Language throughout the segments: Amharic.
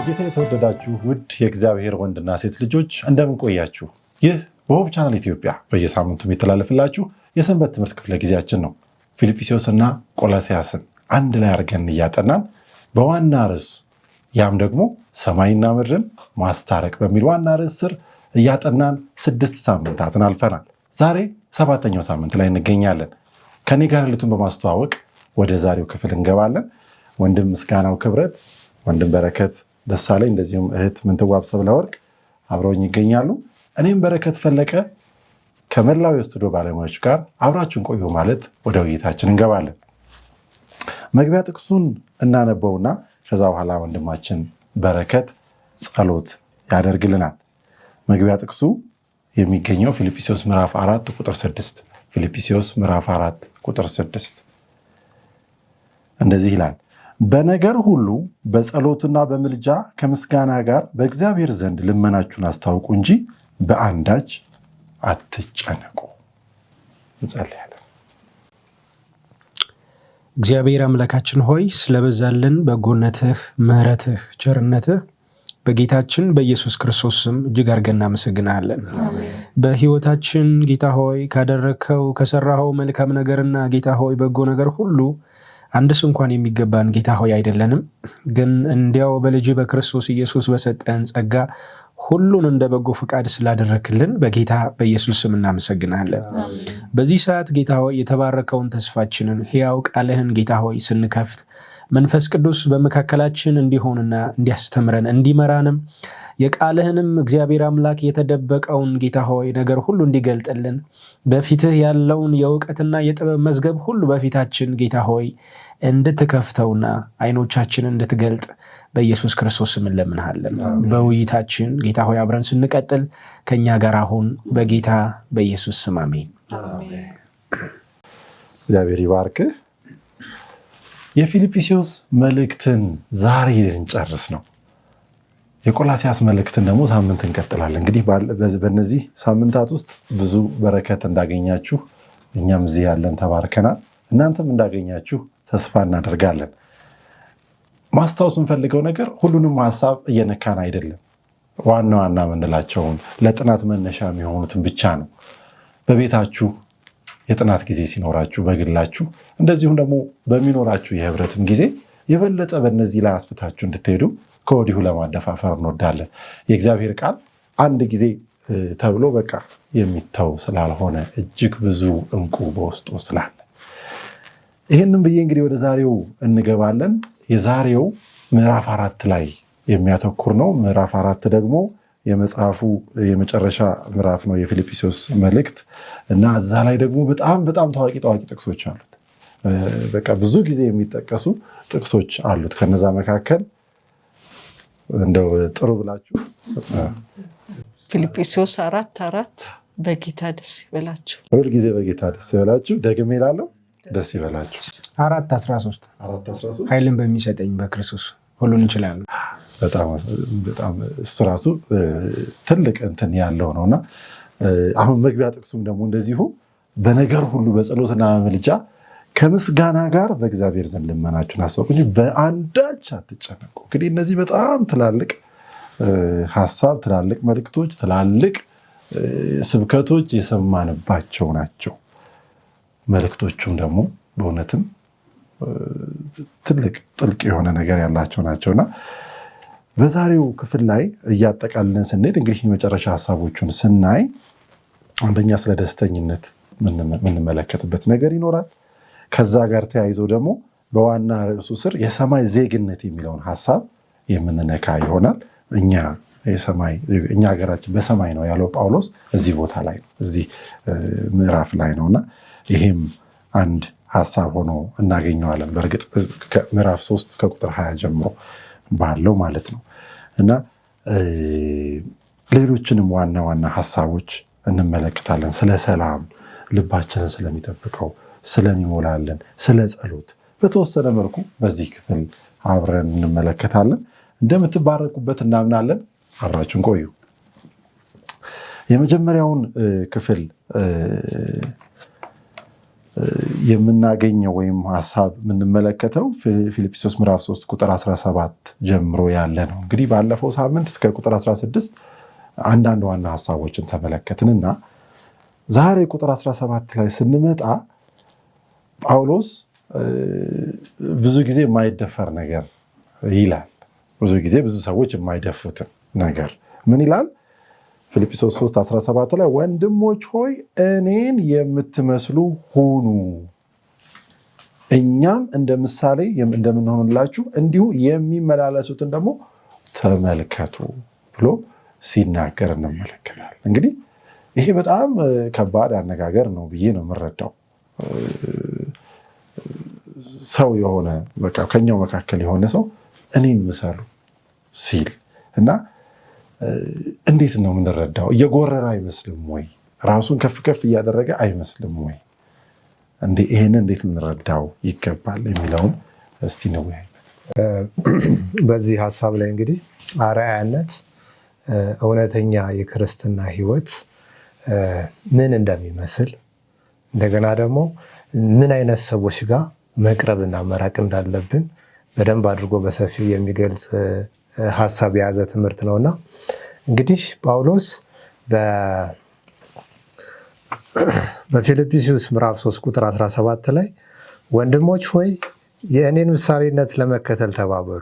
በጌታ የተወደዳችሁ ውድ የእግዚአብሔር ወንድና ሴት ልጆች እንደምን ቆያችሁ? ይህ በሆፕ ቻናል ኢትዮጵያ በየሳምንቱ የሚተላለፍላችሁ የሰንበት ትምህርት ክፍለ ጊዜያችን ነው። ፊልጵስዩስና ቆላስይስን አንድ ላይ አድርገን እያጠናን በዋና ርዕስ ያም ደግሞ ሰማይና ምድርን ማስታረቅ በሚል ዋና ርዕስ ስር እያጠናን 6 ሳምንታትን አልፈናል። ዛሬ 7ኛው ሳምንት ላይ እንገኛለን። ከኔ ጋር ልቱን በማስተዋወቅ ወደ ዛሬው ክፍል እንገባለን። ወንድም ምስጋናው ክብረት፣ ወንድም በረከት ደሳለኝ እንደዚሁም እህት ምንትዋብ ሰብለወርቅ አብረውኝ ይገኛሉ። እኔም በረከት ፈለቀ ከመላው የስቱዲዮ ባለሙያዎች ጋር አብራችሁን ቆዩ ማለት ወደ ውይይታችን እንገባለን። መግቢያ ጥቅሱን እናነበውና ከዛ በኋላ ወንድማችን በረከት ጸሎት ያደርግልናል። መግቢያ ጥቅሱ የሚገኘው ፊልጵስዩስ ምዕራፍ 4 ቁጥር 6 ፊልጵስዩስ ምዕራፍ 4 ቁጥር 6 እንደዚህ ይላል። በነገር ሁሉ በጸሎትና በምልጃ ከምስጋና ጋር በእግዚአብሔር ዘንድ ልመናችሁን አስታውቁ እንጂ በአንዳች አትጨነቁ። እንጸልያለን። እግዚአብሔር አምላካችን ሆይ ስለበዛልን በጎነትህ፣ ምሕረትህ፣ ቸርነትህ በጌታችን በኢየሱስ ክርስቶስ ስም እጅግ አድርገን እናመሰግናለን። በሕይወታችን ጌታ ሆይ ካደረግከው ከሰራኸው መልካም ነገርና ጌታ ሆይ በጎ ነገር ሁሉ አንድስ እንኳን የሚገባን ጌታ ሆይ አይደለንም። ግን እንዲያው በልጅ በክርስቶስ ኢየሱስ በሰጠን ጸጋ ሁሉን እንደ በጎ ፍቃድ ስላደረክልን በጌታ በኢየሱስ ስም እናመሰግናለን። በዚህ ሰዓት ጌታ ሆይ የተባረከውን ተስፋችንን ሕያው ቃልህን ጌታ ሆይ ስንከፍት መንፈስ ቅዱስ በመካከላችን እንዲሆንና እንዲያስተምረን እንዲመራንም የቃልህንም እግዚአብሔር አምላክ የተደበቀውን ጌታ ሆይ ነገር ሁሉ እንዲገልጥልን በፊትህ ያለውን የእውቀትና የጥበብ መዝገብ ሁሉ በፊታችን ጌታ ሆይ እንድትከፍተውና አይኖቻችንን እንድትገልጥ በኢየሱስ ክርስቶስ ስም እንለምንሃለን። በውይይታችን ጌታ ሆይ አብረን ስንቀጥል ከኛ ጋር አሁን በጌታ በኢየሱስ ስም አሜን። እግዚአብሔር ይባርክህ። የፊልጵስዩስ መልእክትን ዛሬ ልንጨርስ ነው። የቆላስይስ መልእክትን ደግሞ ሳምንት እንቀጥላለን። እንግዲህ በእነዚህ ሳምንታት ውስጥ ብዙ በረከት እንዳገኛችሁ እኛም እዚህ ያለን ተባርከናል። እናንተም እንዳገኛችሁ ተስፋ እናደርጋለን። ማስታወስ እንፈልገው ነገር ሁሉንም ሀሳብ እየነካን አይደለም። ዋና ዋና የምንላቸውን ለጥናት መነሻ የሚሆኑትን ብቻ ነው። በቤታችሁ የጥናት ጊዜ ሲኖራችሁ፣ በግላችሁ እንደዚሁም ደግሞ በሚኖራችሁ የህብረትም ጊዜ የበለጠ በእነዚህ ላይ አስፍታችሁ እንድትሄዱ ከወዲሁ ለማደፋፈር እንወዳለን። የእግዚአብሔር ቃል አንድ ጊዜ ተብሎ በቃ የሚተው ስላልሆነ እጅግ ብዙ እንቁ በውስጡ ስላለ ይህንም ብዬ እንግዲህ ወደ ዛሬው እንገባለን። የዛሬው ምዕራፍ 4 ላይ የሚያተኩር ነው። ምዕራፍ 4 ደግሞ የመጽሐፉ የመጨረሻ ምዕራፍ ነው፣ የፊልጵስዩስ መልእክት እና እዛ ላይ ደግሞ በጣም ታዋቂ ጥቅሶች አሉት። በቃ ብዙ ጊዜ የሚጠቀሱ ጥቅሶች አሉት። ከነዛ መካከል እንደው ጥሩ ብላችሁ ፊልጵስዩስ 4:4 በጌታ ደስ ይበላችሁ። ሁል ጊዜ በጌታ ደስ ይበላችሁ። ደግሜ እላለሁ ደስ ይበላችሁ። 4:13 ኃይልን በሚሰጠኝ በክርስቶስ ሁሉን እንችላለን። በጣም እሱ ራሱ ትልቅ እንትን ያለው ነውና አሁን መግቢያ ጥቅሱም ደግሞ እንደዚሁ በነገር ሁሉ በጸሎትና በምልጃ ከምስጋና ጋር በእግዚአብሔር ዘንድ ልመናችሁን አስታውቁ እንጂ በአንዳች አትጨነቁ። እንግዲህ እነዚህ በጣም ትላልቅ ሀሳብ፣ ትላልቅ መልእክቶች፣ ትላልቅ ስብከቶች የሰማንባቸው ናቸው። መልእክቶቹም ደግሞ በእውነትም ትልቅ ጥልቅ የሆነ ነገር ያላቸው ናቸውና በዛሬው ክፍል ላይ እያጠቃልለን ስንሄድ እንግዲህ የመጨረሻ ሀሳቦቹን ስናይ አንደኛ ስለ ደስተኝነት የምንመለከትበት ነገር ይኖራል። ከዛ ጋር ተያይዞ ደግሞ በዋና ርዕሱ ስር የሰማይ ዜግነት የሚለውን ሀሳብ የምንነካ ይሆናል። እኛ ሀገራችን በሰማይ ነው ያለው ጳውሎስ እዚህ ቦታ ላይ ነው፣ እዚህ ምዕራፍ ላይ ነውና ይሄም አንድ ሀሳብ ሆኖ እናገኘዋለን። በእርግጥ ምዕራፍ 3 ከቁጥር 20 ጀምሮ ባለው ማለት ነው እና ሌሎችንም ዋና ዋና ሀሳቦች እንመለከታለን። ስለ ሰላም ልባችንን ስለሚጠብቀው ስለሚሞላለን፣ ስለ ጸሎት በተወሰነ መልኩ በዚህ ክፍል አብረን እንመለከታለን። እንደምትባረኩበት እናምናለን። አብራችሁን ቆዩ። የመጀመሪያውን ክፍል የምናገኘው ወይም ሀሳብ የምንመለከተው ፊልጵስዩስ ምዕራፍ 3 ቁጥር 17 ጀምሮ ያለ ነው። እንግዲህ ባለፈው ሳምንት እስከ ቁጥር 16 አንዳንድ ዋና ሀሳቦችን ተመለከትንና ዛሬ ቁጥር 17 ላይ ስንመጣ ጳውሎስ ብዙ ጊዜ የማይደፈር ነገር ይላል። ብዙ ጊዜ ብዙ ሰዎች የማይደፍሩትን ነገር ምን ይላል? ፊልጵስዩስ 3:17 ላይ ወንድሞች ሆይ እኔን የምትመስሉ ሁኑ፣ እኛም እንደ ምሳሌ እንደምንሆንላችሁ እንዲሁ የሚመላለሱትን ደግሞ ተመልከቱ ብሎ ሲናገር እንመለከታለን። እንግዲህ ይሄ በጣም ከባድ አነጋገር ነው ብዬ ነው የምረዳው። ሰው የሆነ በቃ ከኛው መካከል የሆነ ሰው እኔን ምሰሉ ሲል እና እንዴት ነው የምንረዳው? እየጎረረ አይመስልም ወይ? ራሱን ከፍ ከፍ እያደረገ አይመስልም ወይ? ይህንን እንዴት ልንረዳው ይገባል የሚለውን እስቲ እንወያይ። በዚህ ሀሳብ ላይ እንግዲህ አርአያነት እውነተኛ የክርስትና ሕይወት ምን እንደሚመስል እንደገና ደግሞ ምን አይነት ሰዎች ጋር መቅረብና መራቅ እንዳለብን በደንብ አድርጎ በሰፊው የሚገልጽ ሀሳብ የያዘ ትምህርት ነውና እንግዲህ ጳውሎስ በፊልጵስዩስ ምዕራፍ 3 ቁጥር 17 ላይ ወንድሞች ሆይ የእኔን ምሳሌነት ለመከተል ተባበሩ፣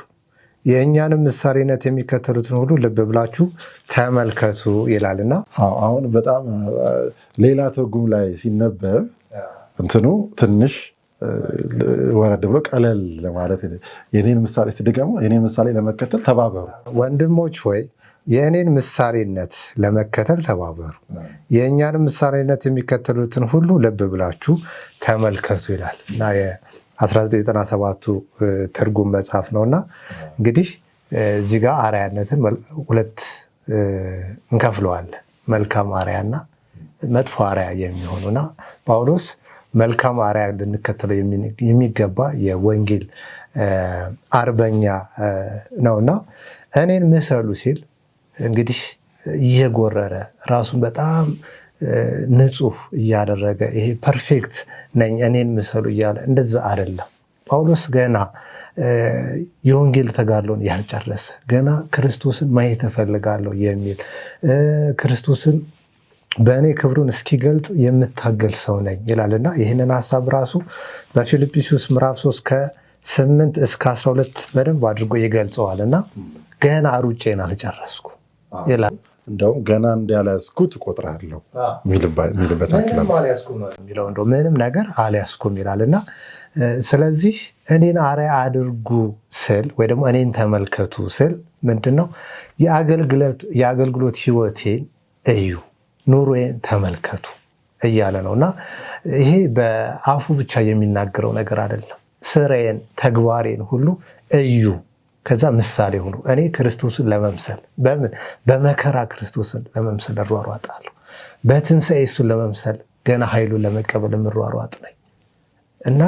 የእኛንም ምሳሌነት የሚከተሉትን ሁሉ ልብ ብላችሁ ተመልከቱ ይላልና አሁን በጣም ሌላ ትርጉም ላይ ሲነበብ እንትኑ ትንሽ ወረድ ብሎ ቀለል ለማለት የኔን ምሳሌ ሲደገሙ የኔን ምሳሌ ለመከተል ተባበሩ። ወንድሞች ሆይ የእኔን ምሳሌነት ለመከተል ተባበሩ፣ የእኛንም ምሳሌነት የሚከተሉትን ሁሉ ልብ ብላችሁ ተመልከቱ ይላል እና የ1997 ትርጉም መጽሐፍ ነውና እንግዲህ እዚህ ጋር አርአያነትን ሁለት እንከፍለዋለን። መልካም አርአያና መጥፎ አርአያ የሚሆኑና ጳውሎስ መልካም አርአያ ልንከተለው የሚገባ የወንጌል አርበኛ ነውና እኔን ምሰሉ ሲል እንግዲህ እየጎረረ ራሱን በጣም ንጹህ እያደረገ ይሄ ፐርፌክት ነኝ እኔን ምሰሉ እያለ እንደዛ አይደለም። ጳውሎስ ገና የወንጌል ተጋድሎን ያልጨረሰ ገና ክርስቶስን ማየት እፈልጋለሁ የሚል ክርስቶስን በእኔ ክብሩን እስኪገልጥ የምታገል ሰው ነኝ ይላልና ይህንን ሀሳብ ራሱ በፊልጵስዩስ ምዕራፍ 3 ከ8 እስከ 12 በደንብ አድርጎ ይገልጸዋል እና ገና ሩጬን አልጨረስኩ ይላል። እንደውም ገና እንዳልያዝኩት እቆጥራለሁ የሚልበት ምንም ነገር አልያዝኩም ይላል እና ስለዚህ እኔን አርአያ አድርጉ ስል ወይ ደግሞ እኔን ተመልከቱ ስል ምንድነው የአገልግሎት ህይወቴን እዩ፣ ኑሮዬን ተመልከቱ እያለ ነው እና ይሄ በአፉ ብቻ የሚናገረው ነገር አይደለም። ስራዬን፣ ተግባሬን ሁሉ እዩ፣ ከዛ ምሳሌ ሁኑ። እኔ ክርስቶስን ለመምሰል በመከራ ክርስቶስን ለመምሰል እሯሯጣለሁ። በትንሣኤ እሱን ለመምሰል ገና ኃይሉን ለመቀበል የምሯሯጥ ነኝ እና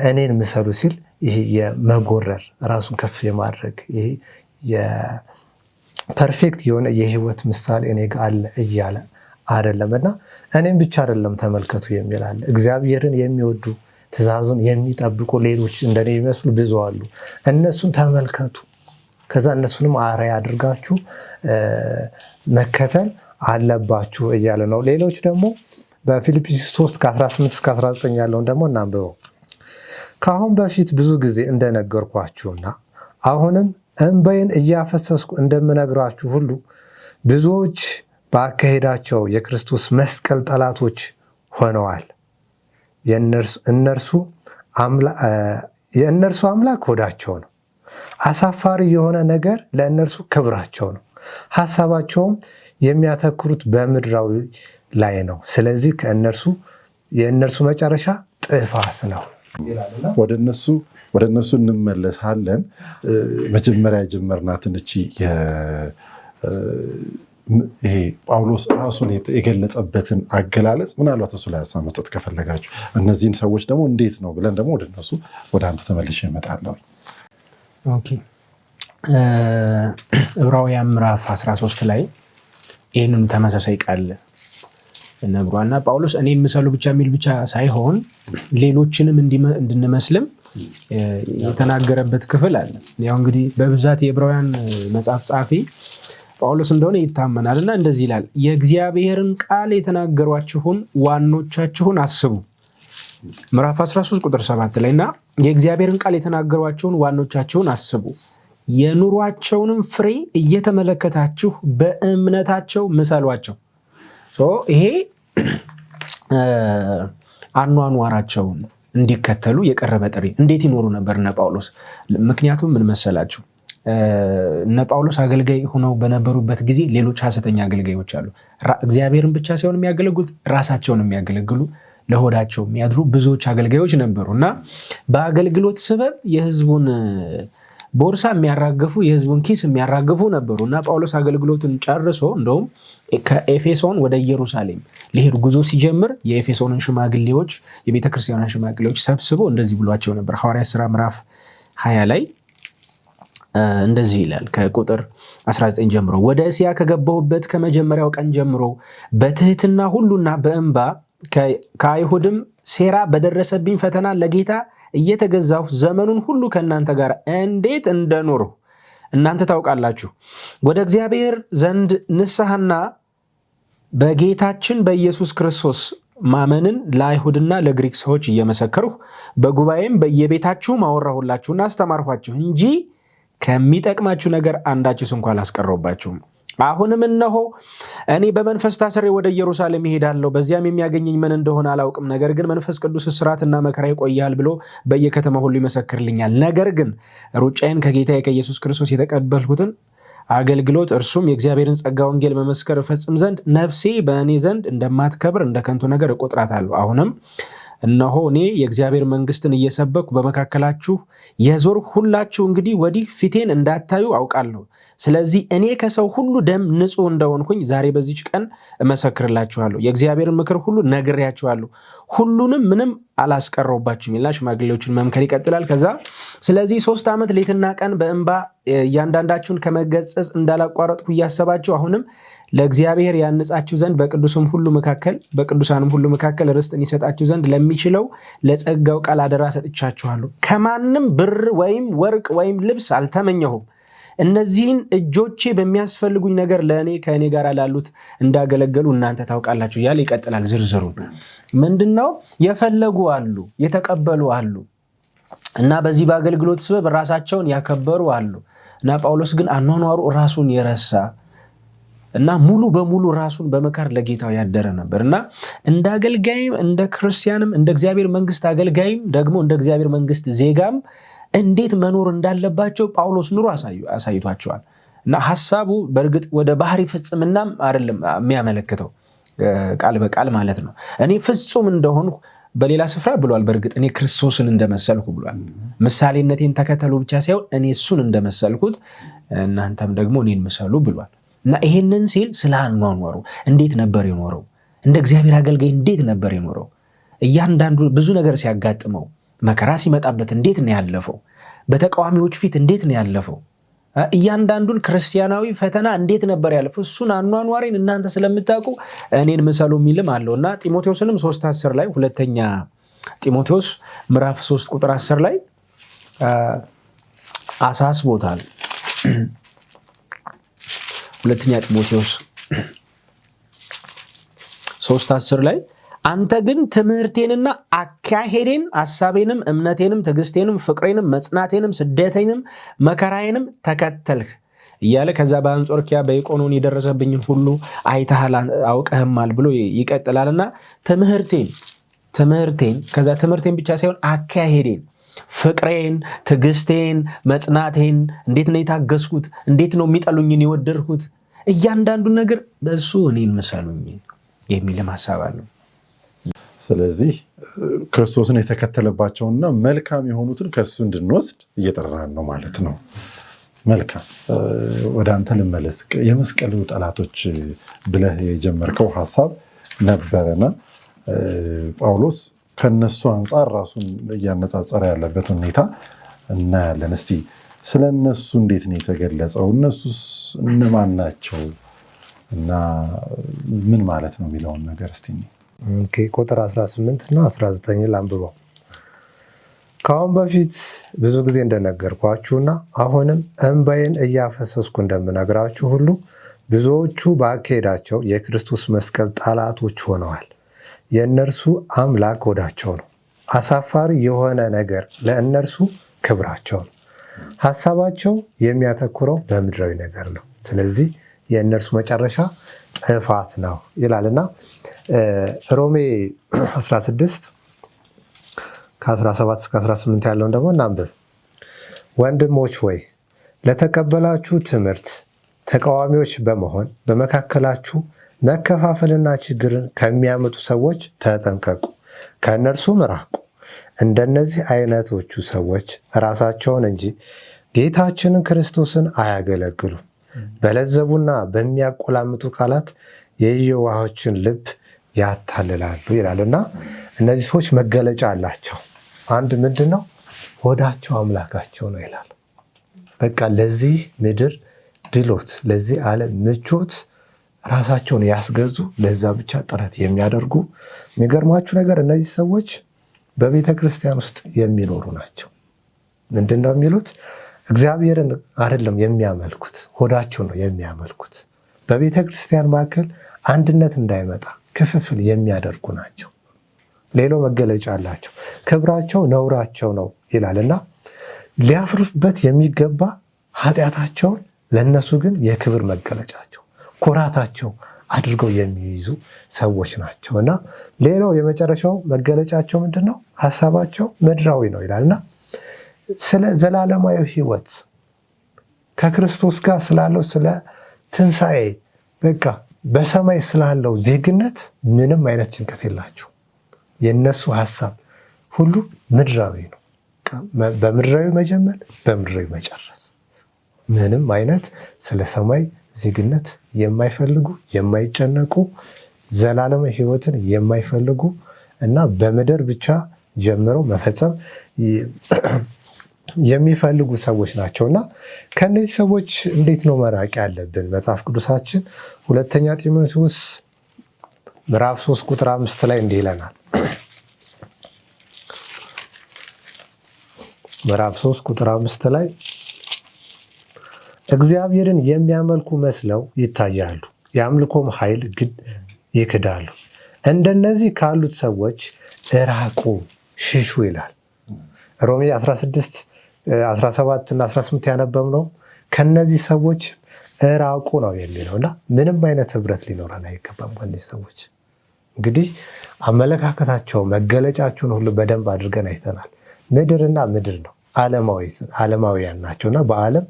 እኔን ምሰሉ ሲል ይሄ የመጎረር ራሱን ከፍ የማድረግ ይሄ የፐርፌክት የሆነ የህይወት ምሳሌ እኔ ጋር አለ እያለ አይደለም እና እኔም ብቻ አይደለም ተመልከቱ የሚል አለ። እግዚአብሔርን የሚወዱ ትእዛዙን የሚጠብቁ ሌሎች እንደኔ የሚመስሉ ብዙ አሉ። እነሱን ተመልከቱ፣ ከዛ እነሱንም አርአያ አድርጋችሁ መከተል አለባችሁ እያለ ነው። ሌሎች ደግሞ በፊልጵስዩስ 3 ከ18 እስከ 19 ያለውን ደግሞ እናንብበው። ከአሁን በፊት ብዙ ጊዜ እንደነገርኳችሁና አሁንም እንባዬን እያፈሰስኩ እንደምነግራችሁ ሁሉ ብዙዎች በአካሄዳቸው የክርስቶስ መስቀል ጠላቶች ሆነዋል። የእነርሱ አምላክ ሆዳቸው ነው። አሳፋሪ የሆነ ነገር ለእነርሱ ክብራቸው ነው። ሀሳባቸውም የሚያተኩሩት በምድራዊ ላይ ነው። ስለዚህ የእነርሱ መጨረሻ ጥፋት ነው። ወደ እነሱ እንመለሳለን። መጀመሪያ የጀመርናትን እቺ ይሄ ጳውሎስ ራሱን የገለጸበትን አገላለጽ ምናልባት እሱ ላይ ሀሳብ መስጠት ከፈለጋችሁ እነዚህን ሰዎች ደግሞ እንዴት ነው ብለን ደግሞ ወደ አንተ ተመልሼ እመጣለሁ። ኦኬ። ዕብራውያን ምዕራፍ 13 ላይ ይህንን ተመሳሳይ ቃል ነግሯልና ጳውሎስ እኔ ምሰሉ ብቻ የሚል ብቻ ሳይሆን ሌሎችንም እንድንመስልም የተናገረበት ክፍል አለ። ያው እንግዲህ በብዛት የዕብራውያን መጽሐፍ ጻፊ ጳውሎስ እንደሆነ ይታመናልና እንደዚህ ይላል፣ የእግዚአብሔርን ቃል የተናገሯችሁን ዋኖቻችሁን አስቡ። ምዕራፍ 13 ቁጥር 7 ላይና የእግዚአብሔርን ቃል የተናገሯችሁን ዋኖቻችሁን አስቡ፣ የኑሯቸውንም ፍሬ እየተመለከታችሁ በእምነታቸው ምሰሏቸው። ይሄ አኗኗራቸውን እንዲከተሉ የቀረበ ጥሪ። እንዴት ይኖሩ ነበር እነ ጳውሎስ? ምክንያቱም ምን መሰላችሁ? እነ ጳውሎስ አገልጋይ ሆነው በነበሩበት ጊዜ ሌሎች ሐሰተኛ አገልጋዮች አሉ። እግዚአብሔርን ብቻ ሳይሆን የሚያገለግሉት ራሳቸውን የሚያገለግሉ ለሆዳቸው የሚያድሩ ብዙዎች አገልጋዮች ነበሩ እና በአገልግሎት ስበብ የህዝቡን ቦርሳ የሚያራግፉ የህዝቡን ኪስ የሚያራግፉ ነበሩ እና ጳውሎስ አገልግሎትን ጨርሶ እንደውም ከኤፌሶን ወደ ኢየሩሳሌም ሊሄድ ጉዞ ሲጀምር የኤፌሶንን ሽማግሌዎች የቤተክርስቲያንን ሽማግሌዎች ሰብስቦ እንደዚህ ብሏቸው ነበር። ሐዋርያት ሥራ ምዕራፍ 20 ላይ እንደዚህ ይላል ከቁጥር 19 ጀምሮ፣ ወደ እስያ ከገባሁበት ከመጀመሪያው ቀን ጀምሮ በትህትና ሁሉና በእንባ ከአይሁድም ሴራ በደረሰብኝ ፈተና ለጌታ እየተገዛሁ ዘመኑን ሁሉ ከእናንተ ጋር እንዴት እንደኖርሁ እናንተ ታውቃላችሁ። ወደ እግዚአብሔር ዘንድ ንስሐና በጌታችን በኢየሱስ ክርስቶስ ማመንን ለአይሁድና ለግሪክ ሰዎች እየመሰከርሁ በጉባኤም በየቤታችሁ አወራሁላችሁና አስተማርኋችሁ እንጂ ከሚጠቅማችሁ ነገር አንዳችስ እንኳን አላስቀረውባችሁም። አሁንም እነሆ እኔ በመንፈስ ታስሬ ወደ ኢየሩሳሌም እሄዳለሁ፣ በዚያም የሚያገኘኝ ምን እንደሆነ አላውቅም። ነገር ግን መንፈስ ቅዱስ እስራትና መከራ ይቆያል ብሎ በየከተማ ሁሉ ይመሰክርልኛል። ነገር ግን ሩጫዬን ከጌታዬ ከኢየሱስ ክርስቶስ የተቀበልኩትን አገልግሎት እርሱም የእግዚአብሔርን ጸጋ ወንጌል መመስከር እፈጽም ዘንድ ነፍሴ በእኔ ዘንድ እንደማትከብር እንደ ከንቱ ነገር እቆጥራታለሁ። አሁንም እነሆ እኔ የእግዚአብሔር መንግስትን እየሰበኩ በመካከላችሁ የዞርኩ፣ ሁላችሁ እንግዲህ ወዲህ ፊቴን እንዳታዩ አውቃለሁ። ስለዚህ እኔ ከሰው ሁሉ ደም ንጹሕ እንደሆንኩኝ ዛሬ በዚች ቀን እመሰክርላችኋለሁ። የእግዚአብሔርን ምክር ሁሉ ነግሬያችኋለሁ፣ ሁሉንም ምንም አላስቀረውባችሁም ይላል። ሽማግሌዎችን መምከር ይቀጥላል። ከዛ ስለዚህ 3 ዓመት ሌትና ቀን በእንባ እያንዳንዳችሁን ከመገጸጽ እንዳላቋረጥኩ እያሰባችሁ አሁንም ለእግዚአብሔር ያንጻችሁ ዘንድ በቅዱሳንም ሁሉ መካከል ርስትን ይሰጣችሁ ዘንድ ለሚችለው ለጸጋው ቃል አደራ ሰጥቻችኋለሁ። ከማንም ብር ወይም ወርቅ ወይም ልብስ አልተመኘሁም። እነዚህን እጆቼ በሚያስፈልጉኝ ነገር ለእኔ ከእኔ ጋር ላሉት እንዳገለገሉ እናንተ ታውቃላችሁ እያለ ይቀጥላል። ዝርዝሩን ምንድነው? የፈለጉ አሉ፣ የተቀበሉ አሉ እና በዚህ በአገልግሎት ስበብ ራሳቸውን ያከበሩ አሉ እና ጳውሎስ ግን አኗኗሩ ራሱን የረሳ እና ሙሉ በሙሉ ራሱን በመካር ለጌታው ያደረ ነበር እና እንደ አገልጋይም እንደ ክርስቲያንም እንደ እግዚአብሔር መንግስት አገልጋይም ደግሞ እንደ እግዚአብሔር መንግስት ዜጋም እንዴት መኖር እንዳለባቸው ጳውሎስ ኑሮ አሳይቷቸዋል። እና ሐሳቡ በእርግጥ ወደ ባህሪ ፍጽምናም አይደለም የሚያመለክተው ቃል በቃል ማለት ነው። እኔ ፍጹም እንደሆንኩ በሌላ ስፍራ ብሏል። በእርግጥ እኔ ክርስቶስን እንደመሰልኩ ብሏል። ምሳሌነቴን ተከተሉ ብቻ ሳይሆን እኔ እሱን እንደመሰልኩት እናንተም ደግሞ እኔን ምሰሉ ብሏል። እና ይሄንን ሲል ስለ አኗኗሩ እንዴት ነበር የኖረው፣ እንደ እግዚአብሔር አገልጋይ እንዴት ነበር የኖረው፣ እያንዳንዱ ብዙ ነገር ሲያጋጥመው መከራ ሲመጣበት እንዴት ነው ያለፈው፣ በተቃዋሚዎች ፊት እንዴት ነው ያለፈው፣ እያንዳንዱን ክርስቲያናዊ ፈተና እንዴት ነበር ያለፈው፣ እሱን አኗኗሬን እናንተ ስለምታውቁ እኔን ምሰሉ የሚልም አለውና ጢሞቴዎስንም 3:10 ላይ ሁለተኛ ጢሞቴዎስ ምዕራፍ 3 ቁጥር 10 ላይ አሳስቦታል። ሁለተኛ ጢሞቴዎስ 3:10 ላይ አንተ ግን ትምህርቴንና አካሄዴን ሐሳቤንም እምነቴንም ትዕግስቴንም ፍቅሬንም መጽናቴንም ስደቴንም መከራዬንም ተከተልህ እያለ ከዛ በአንጾኪያ በኢቆኖን የደረሰብኝን ሁሉ አይተሃል አውቀህማል ብሎ ይቀጥላልና ትምህርቴን ከዛ ትምህርቴን ብቻ ሳይሆን አካሄዴን፣ ፍቅሬን፣ ትዕግስቴን፣ መጽናቴን እንዴት ነው የታገስኩት፣ እንዴት ነው የሚጠሉኝን የወደድኩት፣ እያንዳንዱ ነገር በእሱ እኔን ምሰሉኝ የሚልም ሐሳብ አለው። ስለዚህ ክርስቶስን የተከተለባቸውና መልካም የሆኑትን ከእሱ እንድንወስድ እየጠራን ነው ማለት ነው። መልካም፣ ወደ አንተ ልመለስ። የመስቀሉ ጠላቶች ብለህ የጀመርከው ሐሳብ ነበረና ጳውሎስ ከነሱ አንጻር ራሱን እያነጻጸረ ያለበት ሁኔታ እናያለን። እስቲ ስለ እነሱ እንዴት ነው የተገለጸው? እነሱስ እነማን ናቸው? እና ምን ማለት ነው የሚለውን ነገር እስቲ ቁጥር 18 እና 19 ላንብበው። ከአሁን በፊት ብዙ ጊዜ እንደነገርኳችሁና አሁንም እንባዬን እያፈሰስኩ እንደምነግራችሁ ሁሉ ብዙዎቹ በአካሄዳቸው የክርስቶስ መስቀል ጠላቶች ሆነዋል። የእነርሱ አምላክ ሆዳቸው ነው። አሳፋሪ የሆነ ነገር ለእነርሱ ክብራቸው ነው። ሀሳባቸው የሚያተኩረው በምድራዊ ነገር ነው። ስለዚህ የእነርሱ መጨረሻ ጥፋት ነው ይላልና ሮሜ 16 ከ17 እስከ 18 ያለውን ደግሞ እናንብብ። ወንድሞች ሆይ ለተቀበላችሁ ትምህርት ተቃዋሚዎች በመሆን በመካከላችሁ መከፋፈልና ችግርን ከሚያመጡ ሰዎች ተጠንቀቁ፣ ከእነርሱም ራቁ። እንደነዚህ አይነቶቹ ሰዎች ራሳቸውን እንጂ ጌታችንን ክርስቶስን አያገለግሉም። በለዘቡና በሚያቆላምጡ ቃላት የየዋሆችን ልብ ያታልላሉ ይላልና እነዚህ ሰዎች መገለጫ አላቸው። አንድ ምንድን ነው? ሆዳቸው አምላካቸው ነው ይላል። በቃ ለዚህ ምድር ድሎት፣ ለዚህ ዓለም ምቾት ራሳቸውን ያስገዙ፣ ለዛ ብቻ ጥረት የሚያደርጉ። የሚገርማችሁ ነገር እነዚህ ሰዎች በቤተ ክርስቲያን ውስጥ የሚኖሩ ናቸው። ምንድን ነው የሚሉት? እግዚአብሔርን አይደለም የሚያመልኩት፣ ሆዳቸው ነው የሚያመልኩት። በቤተ ክርስቲያን መካከል አንድነት እንዳይመጣ ክፍፍል የሚያደርጉ ናቸው። ሌላው መገለጫ አላቸው። ክብራቸው ነውራቸው ነው ይላልና ሊያፍሩበት የሚገባ ኃጢአታቸውን ለእነሱ ግን የክብር መገለጫቸው፣ ኩራታቸው አድርገው የሚይዙ ሰዎች ናቸው። እና ሌላው የመጨረሻው መገለጫቸው ምንድን ነው? ሀሳባቸው ምድራዊ ነው ይላልና ስለ ዘላለማዊ ሕይወት ከክርስቶስ ጋር ስላለው ስለ ትንሣኤ በቃ በሰማይ ስላለው ዜግነት ምንም አይነት ጭንቀት የላቸው። የነሱ ሀሳብ ሁሉ ምድራዊ ነው። በምድራዊ መጀመር፣ በምድራዊ መጨረስ። ምንም አይነት ስለ ሰማይ ዜግነት የማይፈልጉ የማይጨነቁ፣ ዘላለማዊ ሕይወትን የማይፈልጉ እና በምድር ብቻ ጀምረው መፈጸም የሚፈልጉ ሰዎች ናቸው። እና ከእነዚህ ሰዎች እንዴት ነው መራቅ ያለብን? መጽሐፍ ቅዱሳችን ሁለተኛ ጢሞቴዎስ ምዕራፍ 3 ቁጥር 5 ላይ እንዲህ ይለናል። ምዕራፍ 3 ቁጥር 5 ላይ እግዚአብሔርን የሚያመልኩ መስለው ይታያሉ፣ የአምልኮም ኃይል ግን ይክዳሉ። እንደነዚህ ካሉት ሰዎች እራቁ፣ ሽሹ ይላል። ሮሜ 16 17 እና 18 ያነበብነው ከነዚህ ሰዎች እራቁ ነው የሚለው እና ምንም አይነት ህብረት ሊኖረን አይገባም ከነዚህ ሰዎች። እንግዲህ አመለካከታቸው መገለጫቸውን ሁሉ በደንብ አድርገን አይተናል። ምድርና ምድር ነው፣ ዓለማውያን ናቸው እና በዓለም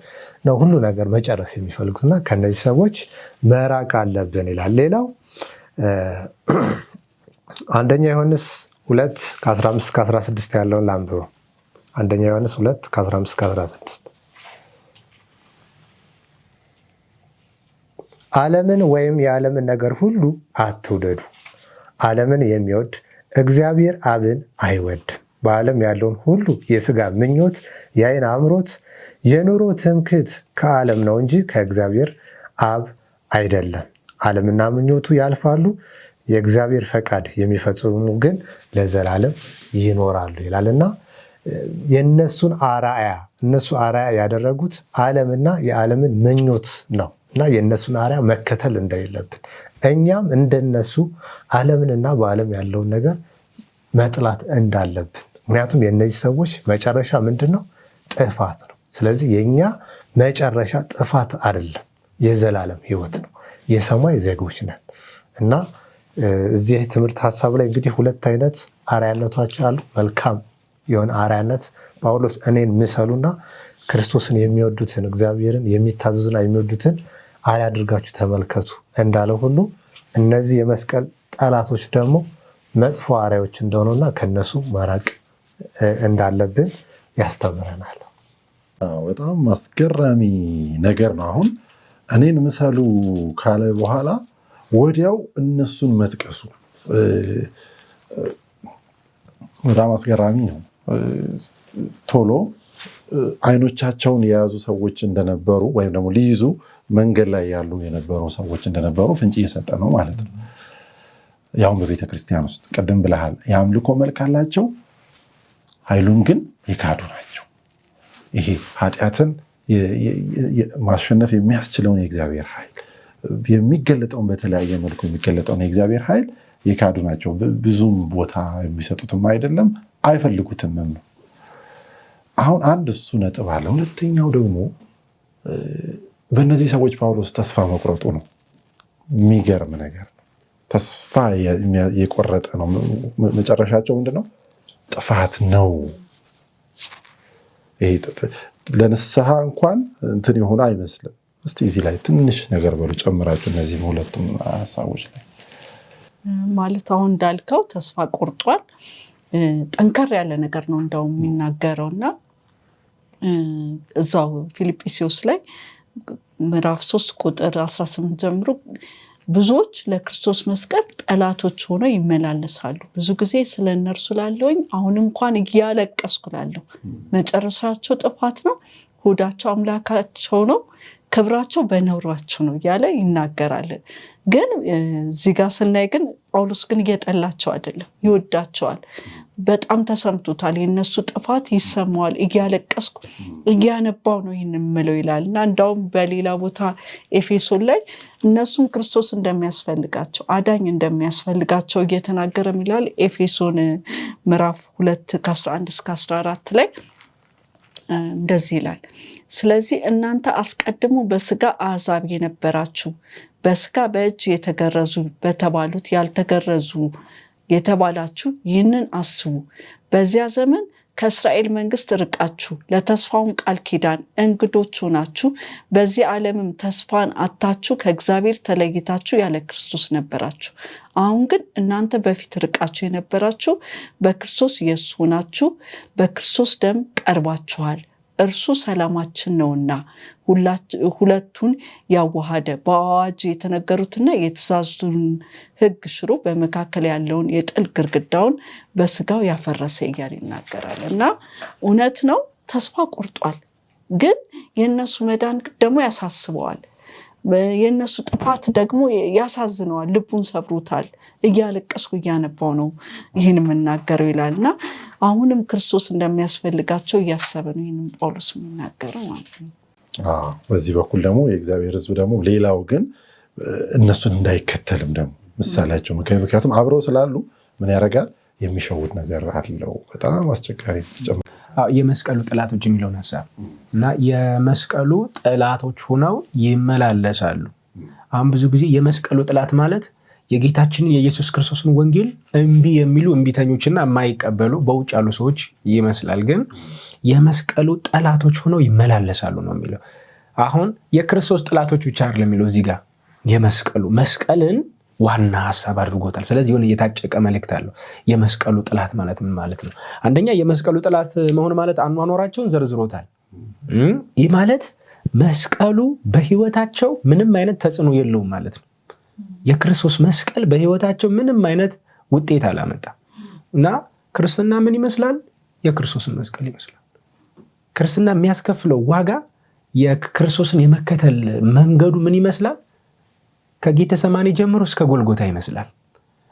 ነው ሁሉ ነገር መጨረስ የሚፈልጉትና ከነዚህ ሰዎች መራቅ አለብን ይላል። ሌላው አንደኛ ዮሐንስ 2 ከ15 እስከ 16 ያለውን ላንብበው። አንደኛ ዮሐንስ 2 ከ15 እስከ 16 ዓለምን ወይም የዓለምን ነገር ሁሉ አትውደዱ። ዓለምን የሚወድ እግዚአብሔር አብን አይወድም። በዓለም ያለውን ሁሉ የሥጋ ምኞት፣ የዓይን አምሮት፣ የኑሮ ትምክህት ከዓለም ነው እንጂ ከእግዚአብሔር አብ አይደለም። ዓለምና ምኞቱ ያልፋሉ፣ የእግዚአብሔር ፈቃድ የሚፈጽሙ ግን ለዘላለም ይኖራሉ ይላልና የእነሱን እነሱ አርአያ ያደረጉት ዓለምና የዓለምን ምኞት ነው እና የእነሱን አርአያ መከተል እንደሌለብን እኛም እንደነሱ ዓለምንና በዓለም ያለውን ነገር መጥላት እንዳለብን። ምክንያቱም የእነዚህ ሰዎች መጨረሻ ምንድን ነው? ጥፋት ነው። ስለዚህ የእኛ መጨረሻ ጥፋት አይደለም፣ የዘላለም ሕይወት ነው። የሰማይ ዜጎች ነን እና እዚህ ትምህርት ሀሳብ ላይ እንግዲህ ሁለት አይነት አርአያነቶች አሉ። መልካም የሆነ አርአያነት ጳውሎስ እኔን ምሰሉና ክርስቶስን የሚወዱትን እግዚአብሔርን የሚታዘዙና የሚወዱትን አርአያ አድርጋችሁ ተመልከቱ እንዳለው ሁሉ እነዚህ የመስቀል ጠላቶች ደግሞ መጥፎ አርአያዎች እንደሆኑና ከነሱ መራቅ እንዳለብን ያስተምረናል። በጣም አስገራሚ ነገር ነው። አሁን እኔን ምሰሉ ካለ በኋላ ወዲያው እነሱን መጥቀሱ በጣም አስገራሚ ነው። ቶሎ አይኖቻቸውን የያዙ ሰዎች እንደነበሩ ወይም ደግሞ ሊይዙ መንገድ ላይ ያሉ የነበሩ ሰዎች እንደነበሩ ፍንጭ እየሰጠ ነው ማለት ነው። ያውም በቤተ ክርስቲያን ውስጥ ቅድም ብለሃል፣ የአምልኮ መልክ አላቸው፣ ኃይሉን ግን የካዱ ናቸው። ይሄ ኃጢአትን ማሸነፍ የሚያስችለውን የእግዚአብሔር ኃይል የሚገለጠውን በተለያየ መልኩ የሚገለጠውን የእግዚአብሔር ኃይል የካዱ ናቸው። ብዙም ቦታ የሚሰጡትም አይደለም፣ አይፈልጉትም ነው። አሁን አንድ እሱ ነጥብ አለ። ሁለተኛው ደግሞ በእነዚህ ሰዎች ጳውሎስ ተስፋ መቁረጡ ነው። የሚገርም ነገር ነው። ተስፋ የቆረጠ ነው። መጨረሻቸው ምንድነው? ጥፋት ነው። ይሄ ለንስሐ እንኳን እንትን የሆነ አይመስልም። እስቲ እዚህ ላይ ትንሽ ነገር በሉ ጨምራችሁ፣ እነዚህም ሁለቱም ሀሳቦች ላይ ማለት አሁን እንዳልከው ተስፋ ቆርጧል። ጠንከር ያለ ነገር ነው እንደው የሚናገረው እና እዛው ፊልጵስዩስ ላይ ምዕራፍ 3 ቁጥር 18 ጀምሮ ብዙዎች ለክርስቶስ መስቀል ጠላቶች ሆነው ይመላለሳሉ። ብዙ ጊዜ ስለ እነርሱ ላለውኝ አሁን እንኳን እያለቀስኩ ላለሁ፣ መጨረሻቸው ጥፋት ነው፣ ሆዳቸው አምላካቸው ነው፣ ክብራቸው በነውራቸው ነው እያለ ይናገራል። ግን እዚህ ጋር ስናይ ግን ጳውሎስ ግን እየጠላቸው አይደለም፣ ይወዳቸዋል። በጣም ተሰምቶታል፣ የነሱ ጥፋት ይሰማዋል። እያለቀስኩ እያነባው ነው ይህን የምለው ይላል እና እንዳውም በሌላ ቦታ ኤፌሶን ላይ እነሱም ክርስቶስ እንደሚያስፈልጋቸው አዳኝ እንደሚያስፈልጋቸው እየተናገረ ይላል። ኤፌሶን ምዕራፍ 2 ከ11 እስከ 14 ላይ እንደዚህ ይላል። ስለዚህ እናንተ አስቀድሞ በስጋ አሕዛብ የነበራችሁ በስጋ በእጅ የተገረዙ በተባሉት ያልተገረዙ የተባላችሁ ይህንን አስቡ። በዚያ ዘመን ከእስራኤል መንግስት ርቃችሁ ለተስፋውን ቃል ኪዳን እንግዶች ሆናችሁ በዚህ ዓለምም ተስፋን አታችሁ ከእግዚአብሔር ተለይታችሁ ያለ ክርስቶስ ነበራችሁ። አሁን ግን እናንተ በፊት ርቃችሁ የነበራችሁ በክርስቶስ ኢየሱስ ሆናችሁ በክርስቶስ ደም ቀርባችኋል። እርሱ ሰላማችን ነውና ሁለቱን ያዋሃደ በአዋጅ የተነገሩትና የተዛዙን ሕግ ሽሮ በመካከል ያለውን የጥል ግርግዳውን በስጋው ያፈረሰ እያለ ይናገራል እና እውነት ነው። ተስፋ ቆርጧል፣ ግን የእነሱ መዳን ደግሞ ያሳስበዋል። የእነሱ ጥፋት ደግሞ ያሳዝነዋል፣ ልቡን ሰብሮታል። እያለቀስኩ እያነባው ነው ይህን የምናገረው ይላል እና አሁንም ክርስቶስ እንደሚያስፈልጋቸው እያሰበ ነው ይህንም ጳውሎስ የሚናገረው ማለት ነው። በዚህ በኩል ደግሞ የእግዚአብሔር ሕዝብ ደግሞ ሌላው ግን እነሱን እንዳይከተልም ደግሞ ምሳሌያቸው፣ ምክንያቱም አብረው ስላሉ ምን ያደርጋል? የሚሸውድ ነገር አለው። በጣም አስቸጋሪ የመስቀሉ ጠላቶች የሚለውን ሀሳብ እና የመስቀሉ ጠላቶች ሆነው ይመላለሳሉ። አሁን ብዙ ጊዜ የመስቀሉ ጠላት ማለት የጌታችንን የኢየሱስ ክርስቶስን ወንጌል እምቢ የሚሉ እምቢተኞችና የማይቀበሉ በውጭ ያሉ ሰዎች ይመስላል። ግን የመስቀሉ ጠላቶች ሆነው ይመላለሳሉ ነው የሚለው። አሁን የክርስቶስ ጠላቶች ብቻ አይደለም የሚለው እዚህ ጋር የመስቀሉ መስቀልን ዋና ሀሳብ አድርጎታል። ስለዚህ የሆነ የታጨቀ መልእክት አለው። የመስቀሉ ጠላት ማለት ምን ማለት ነው? አንደኛ የመስቀሉ ጠላት መሆን ማለት አኗኗራቸውን ዘርዝሮታል። ይህ ማለት መስቀሉ በህይወታቸው ምንም አይነት ተጽዕኖ የለውም ማለት ነው። የክርስቶስ መስቀል በህይወታቸው ምንም አይነት ውጤት አላመጣም እና ክርስትና ምን ይመስላል? የክርስቶስን መስቀል ይመስላል። ክርስትና የሚያስከፍለው ዋጋ የክርስቶስን የመከተል መንገዱ ምን ይመስላል? ከጌተሰማኒ ጀምሮ እስከ ጎልጎታ ይመስላል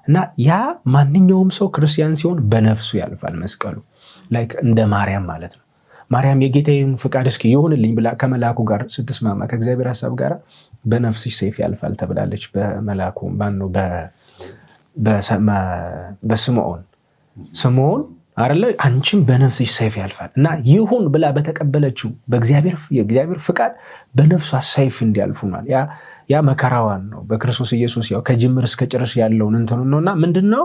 እና ያ ማንኛውም ሰው ክርስቲያን ሲሆን በነፍሱ ያልፋል መስቀሉ። ላይክ እንደ ማርያም ማለት ነው። ማርያም የጌታዬን ፍቃድ እስኪ ይሁንልኝ ብላ ከመልአኩ ጋር ስትስማማ ከእግዚአብሔር ሐሳብ ጋር በነፍስሽ ሰይፍ ያልፋል ተብላለች። በመልአኩ ማነው? ስምዖን አይደለ? አንቺም በነፍስሽ ሰይፍ ያልፋል እና ይሁን ብላ በተቀበለችው የእግዚአብሔር ፍቃድ በነፍሷ ሰይፍ እንዲያልፉ ማለት ያ መከራዋን ነው። በክርስቶስ ኢየሱስ ያው ከጅምር እስከ ጭራሽ ያለውን እንትኑ ነውና ምንድነው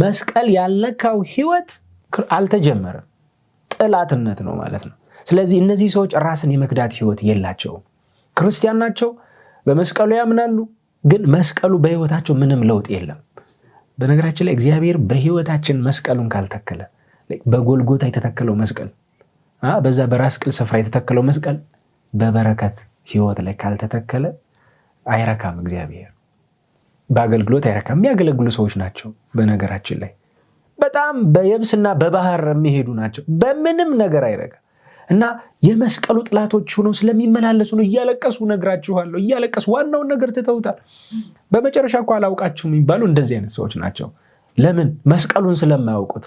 መስቀል ያልነካው ህይወት አልተጀመረም። ጠላትነት ነው ማለት ነው። ስለዚህ እነዚህ ሰዎች ራስን የመክዳት ህይወት የላቸውም። ክርስቲያን ናቸው፣ በመስቀሉ ያምናሉ፣ ግን መስቀሉ በህይወታቸው ምንም ለውጥ የለም። በነገራችን ላይ እግዚአብሔር በህይወታችን መስቀሉን ካልተከለ በጎልጎታ የተተከለው መስቀል በዛ በራስ ቅል ስፍራ የተተከለው መስቀል በበረከት ህይወት ላይ ካልተተከለ አይረካም። እግዚአብሔር በአገልግሎት አይረካም። የሚያገለግሉ ሰዎች ናቸው በነገራችን ላይ በጣም በየብስና በባህር የሚሄዱ ናቸው። በምንም ነገር አይረካ። እና የመስቀሉ ጥላቶች ሆነው ስለሚመላለሱ ነው እያለቀሱ ነግራችኋለሁ። እያለቀሱ ዋናውን ነገር ትተውታል። በመጨረሻ እኮ አላውቃችሁም የሚባሉ እንደዚህ አይነት ሰዎች ናቸው። ለምን? መስቀሉን ስለማያውቁት።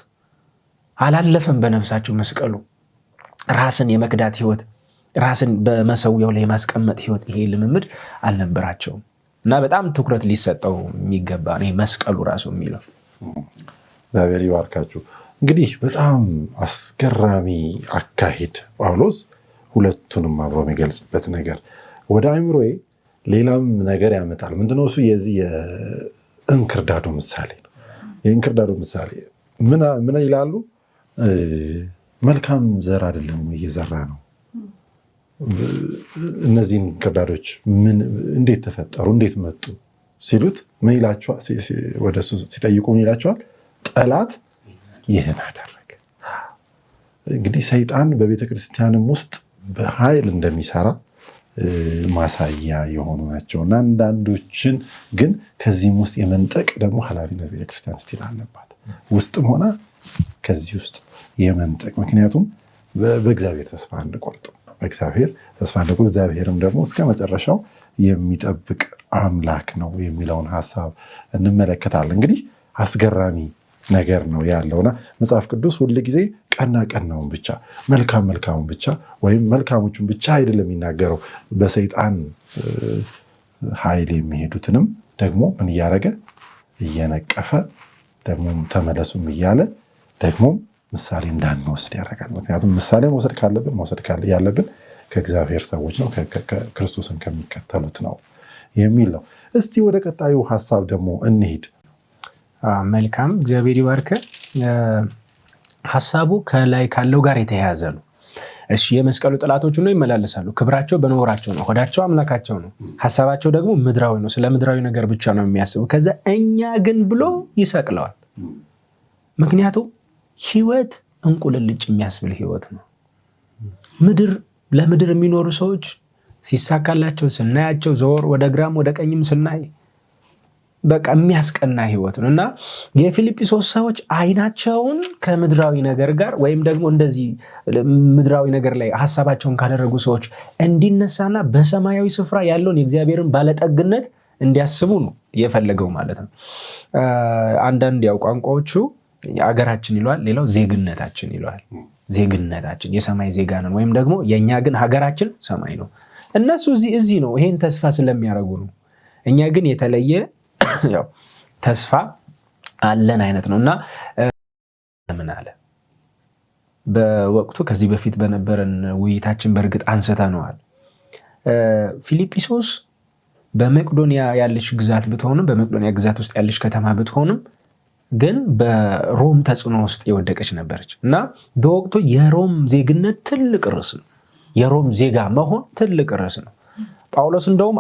አላለፈም በነፍሳቸው መስቀሉ። ራስን የመክዳት ህይወት፣ ራስን በመሰዊያው ላይ የማስቀመጥ ህይወት፣ ይሄ ልምምድ አልነበራቸውም። እና በጣም ትኩረት ሊሰጠው የሚገባ ነው መስቀሉ ራሱ የሚለው። እግዚአብሔር ይባርካችሁ። እንግዲህ በጣም አስገራሚ አካሄድ ጳውሎስ ሁለቱንም አብሮ የሚገልጽበት ነገር ወደ አእምሮዬ ሌላም ነገር ያመጣል። ምንድነው እሱ? የዚህ የእንክርዳዱ ምሳሌ ነው። የእንክርዳዱ ምሳሌ ምን ይላሉ? መልካም ዘር አይደለም እየዘራ ነው። እነዚህን እንክርዳዶች እንዴት ተፈጠሩ እንዴት መጡ ሲሉት ምን ይላቸዋል? ወደ እሱ ሲጠይቁ ምን ይላቸዋል? ጠላት ይህን አደረገ። እንግዲህ ሰይጣን በቤተክርስቲያንም ውስጥ በኃይል እንደሚሰራ ማሳያ የሆኑ ናቸው እና አንዳንዶችን ግን ከዚህም ውስጥ የመንጠቅ ደግሞ ኃላፊነት ቤተክርስቲያን ስቲል አለባት። ውስጥም ሆና ከዚህ ውስጥ የመንጠቅ ምክንያቱም በእግዚአብሔር ተስፋ አንቆርጥም። በእግዚአብሔር ተስፋ አንቆርጥም። እግዚአብሔርም ደግሞ እስከ መጨረሻው የሚጠብቅ አምላክ ነው የሚለውን ሀሳብ እንመለከታለን። እንግዲህ አስገራሚ ነገር ነው ያለውና መጽሐፍ ቅዱስ ሁል ጊዜ ቀና ቀናውን ብቻ መልካሙን ብቻ ወይም መልካሞቹን ብቻ አይደለም የሚናገረው። በሰይጣን ኃይል የሚሄዱትንም ደግሞ ምን እያደረገ እየነቀፈ ደግሞ ተመለሱም እያለ ደግሞ ምሳሌ እንዳንወስድ ያደርጋል። ምክንያቱም ምሳሌ መውሰድ ያለብን ከእግዚአብሔር ሰዎች ነው፣ ክርስቶስን ከሚከተሉት ነው የሚል ነው። እስቲ ወደ ቀጣዩ ሀሳብ ደግሞ እንሂድ። መልካም፣ እግዚአብሔር ይባርክ። ሀሳቡ ከላይ ካለው ጋር የተያያዘ ነው። እሺ፣ የመስቀሉ ጠላቶች ነው ይመላለሳሉ። ክብራቸው በኖራቸው ነው፣ ሆዳቸው አምላካቸው ነው፣ ሀሳባቸው ደግሞ ምድራዊ ነው። ስለ ምድራዊ ነገር ብቻ ነው የሚያስቡ። ከዛ እኛ ግን ብሎ ይሰቅለዋል። ምክንያቱም ህይወት እንቁልልጭ የሚያስብል ህይወት ነው። ለምድር የሚኖሩ ሰዎች ሲሳካላቸው ስናያቸው፣ ዘወር ወደ ግራም ወደ ቀኝም ስናይ በቃ የሚያስቀና ህይወት ነው እና የፊልጵስዩስ ሰዎች አይናቸውን ከምድራዊ ነገር ጋር ወይም ደግሞ እንደዚህ ምድራዊ ነገር ላይ ሀሳባቸውን ካደረጉ ሰዎች እንዲነሳና በሰማያዊ ስፍራ ያለውን የእግዚአብሔርን ባለጠግነት እንዲያስቡ ነው የፈለገው ማለት ነው። አንዳንድ ያው ቋንቋዎቹ አገራችን ይለዋል፣ ሌላው ዜግነታችን ይለዋል። ዜግነታችን የሰማይ ዜጋ ነን፣ ወይም ደግሞ የእኛ ግን ሀገራችን ሰማይ ነው። እነሱ እዚህ ነው፣ ይሄን ተስፋ ስለሚያደርጉ ነው። እኛ ግን የተለየ ያው ተስፋ አለን አይነት ነው እና ምን አለ በወቅቱ ከዚህ በፊት በነበረን ውይይታችን በእርግጥ አንስተነዋል። ፊልጵስዩስ በመቄዶንያ ያለች ግዛት ብትሆንም፣ በመቄዶንያ ግዛት ውስጥ ያለች ከተማ ብትሆንም ግን በሮም ተጽዕኖ ውስጥ የወደቀች ነበረች እና በወቅቱ የሮም ዜግነት ትልቅ ርዕስ ነው። የሮም ዜጋ መሆን ትልቅ ርዕስ ነው። ጳውሎስ እንደውም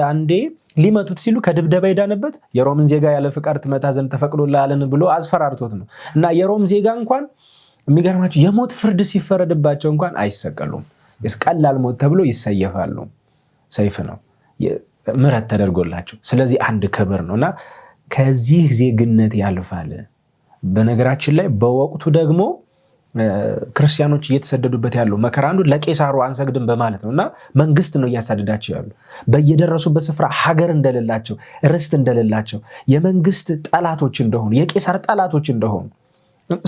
አንዴ ሊመቱት ሲሉ ከድብደባ ሄዳነበት የሮምን ዜጋ ያለ ፍቃድ ትመታ ዘንድ ተፈቅዶልሃልን ብሎ አስፈራርቶት ነው እና የሮም ዜጋ እንኳን የሚገርማቸው የሞት ፍርድ ሲፈረድባቸው እንኳን አይሰቀሉም። ቀላል ሞት ተብሎ ይሰየፋሉ። ሰይፍ ነው፣ ምሕረት ተደርጎላቸው። ስለዚህ አንድ ክብር ነው እና ከዚህ ዜግነት ያልፋል። በነገራችን ላይ በወቅቱ ደግሞ ክርስቲያኖች እየተሰደዱበት ያለው መከራ አንዱ ለቄሳሩ አንሰግድም በማለት ነው እና መንግስት ነው እያሳደዳቸው ያሉ። በየደረሱበት ስፍራ ሀገር እንደሌላቸው፣ ርስት እንደሌላቸው፣ የመንግስት ጠላቶች እንደሆኑ፣ የቄሳር ጠላቶች እንደሆኑ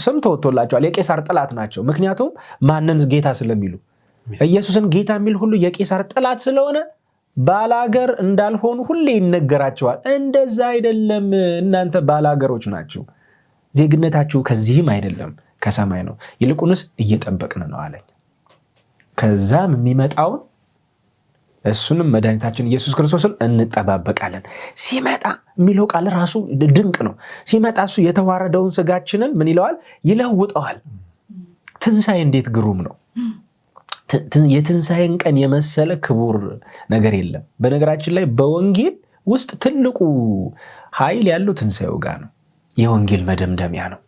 ስም ተወጥቶላቸዋል። የቄሳር ጠላት ናቸው። ምክንያቱም ማንን ጌታ ስለሚሉ፣ ኢየሱስን ጌታ የሚል ሁሉ የቄሳር ጠላት ስለሆነ ባላገር እንዳልሆኑ ሁሌ ይነገራቸዋል። እንደዛ አይደለም፣ እናንተ ባላገሮች ናችሁ። ዜግነታችሁ ከዚህም አይደለም ከሰማይ ነው። ይልቁንስ እየጠበቅን ነው አለኝ። ከዛም የሚመጣውን እሱንም መድኃኒታችን ኢየሱስ ክርስቶስን እንጠባበቃለን። ሲመጣ የሚለው ቃል ራሱ ድንቅ ነው። ሲመጣ እሱ የተዋረደውን ስጋችንን ምን ይለዋል? ይለውጠዋል። ትንሣኤ እንዴት ግሩም ነው! የትንሣኤን ቀን የመሰለ ክቡር ነገር የለም። በነገራችን ላይ በወንጌል ውስጥ ትልቁ ኃይል ያለው ትንሣኤው ጋር ነው። የወንጌል መደምደሚያ ነው።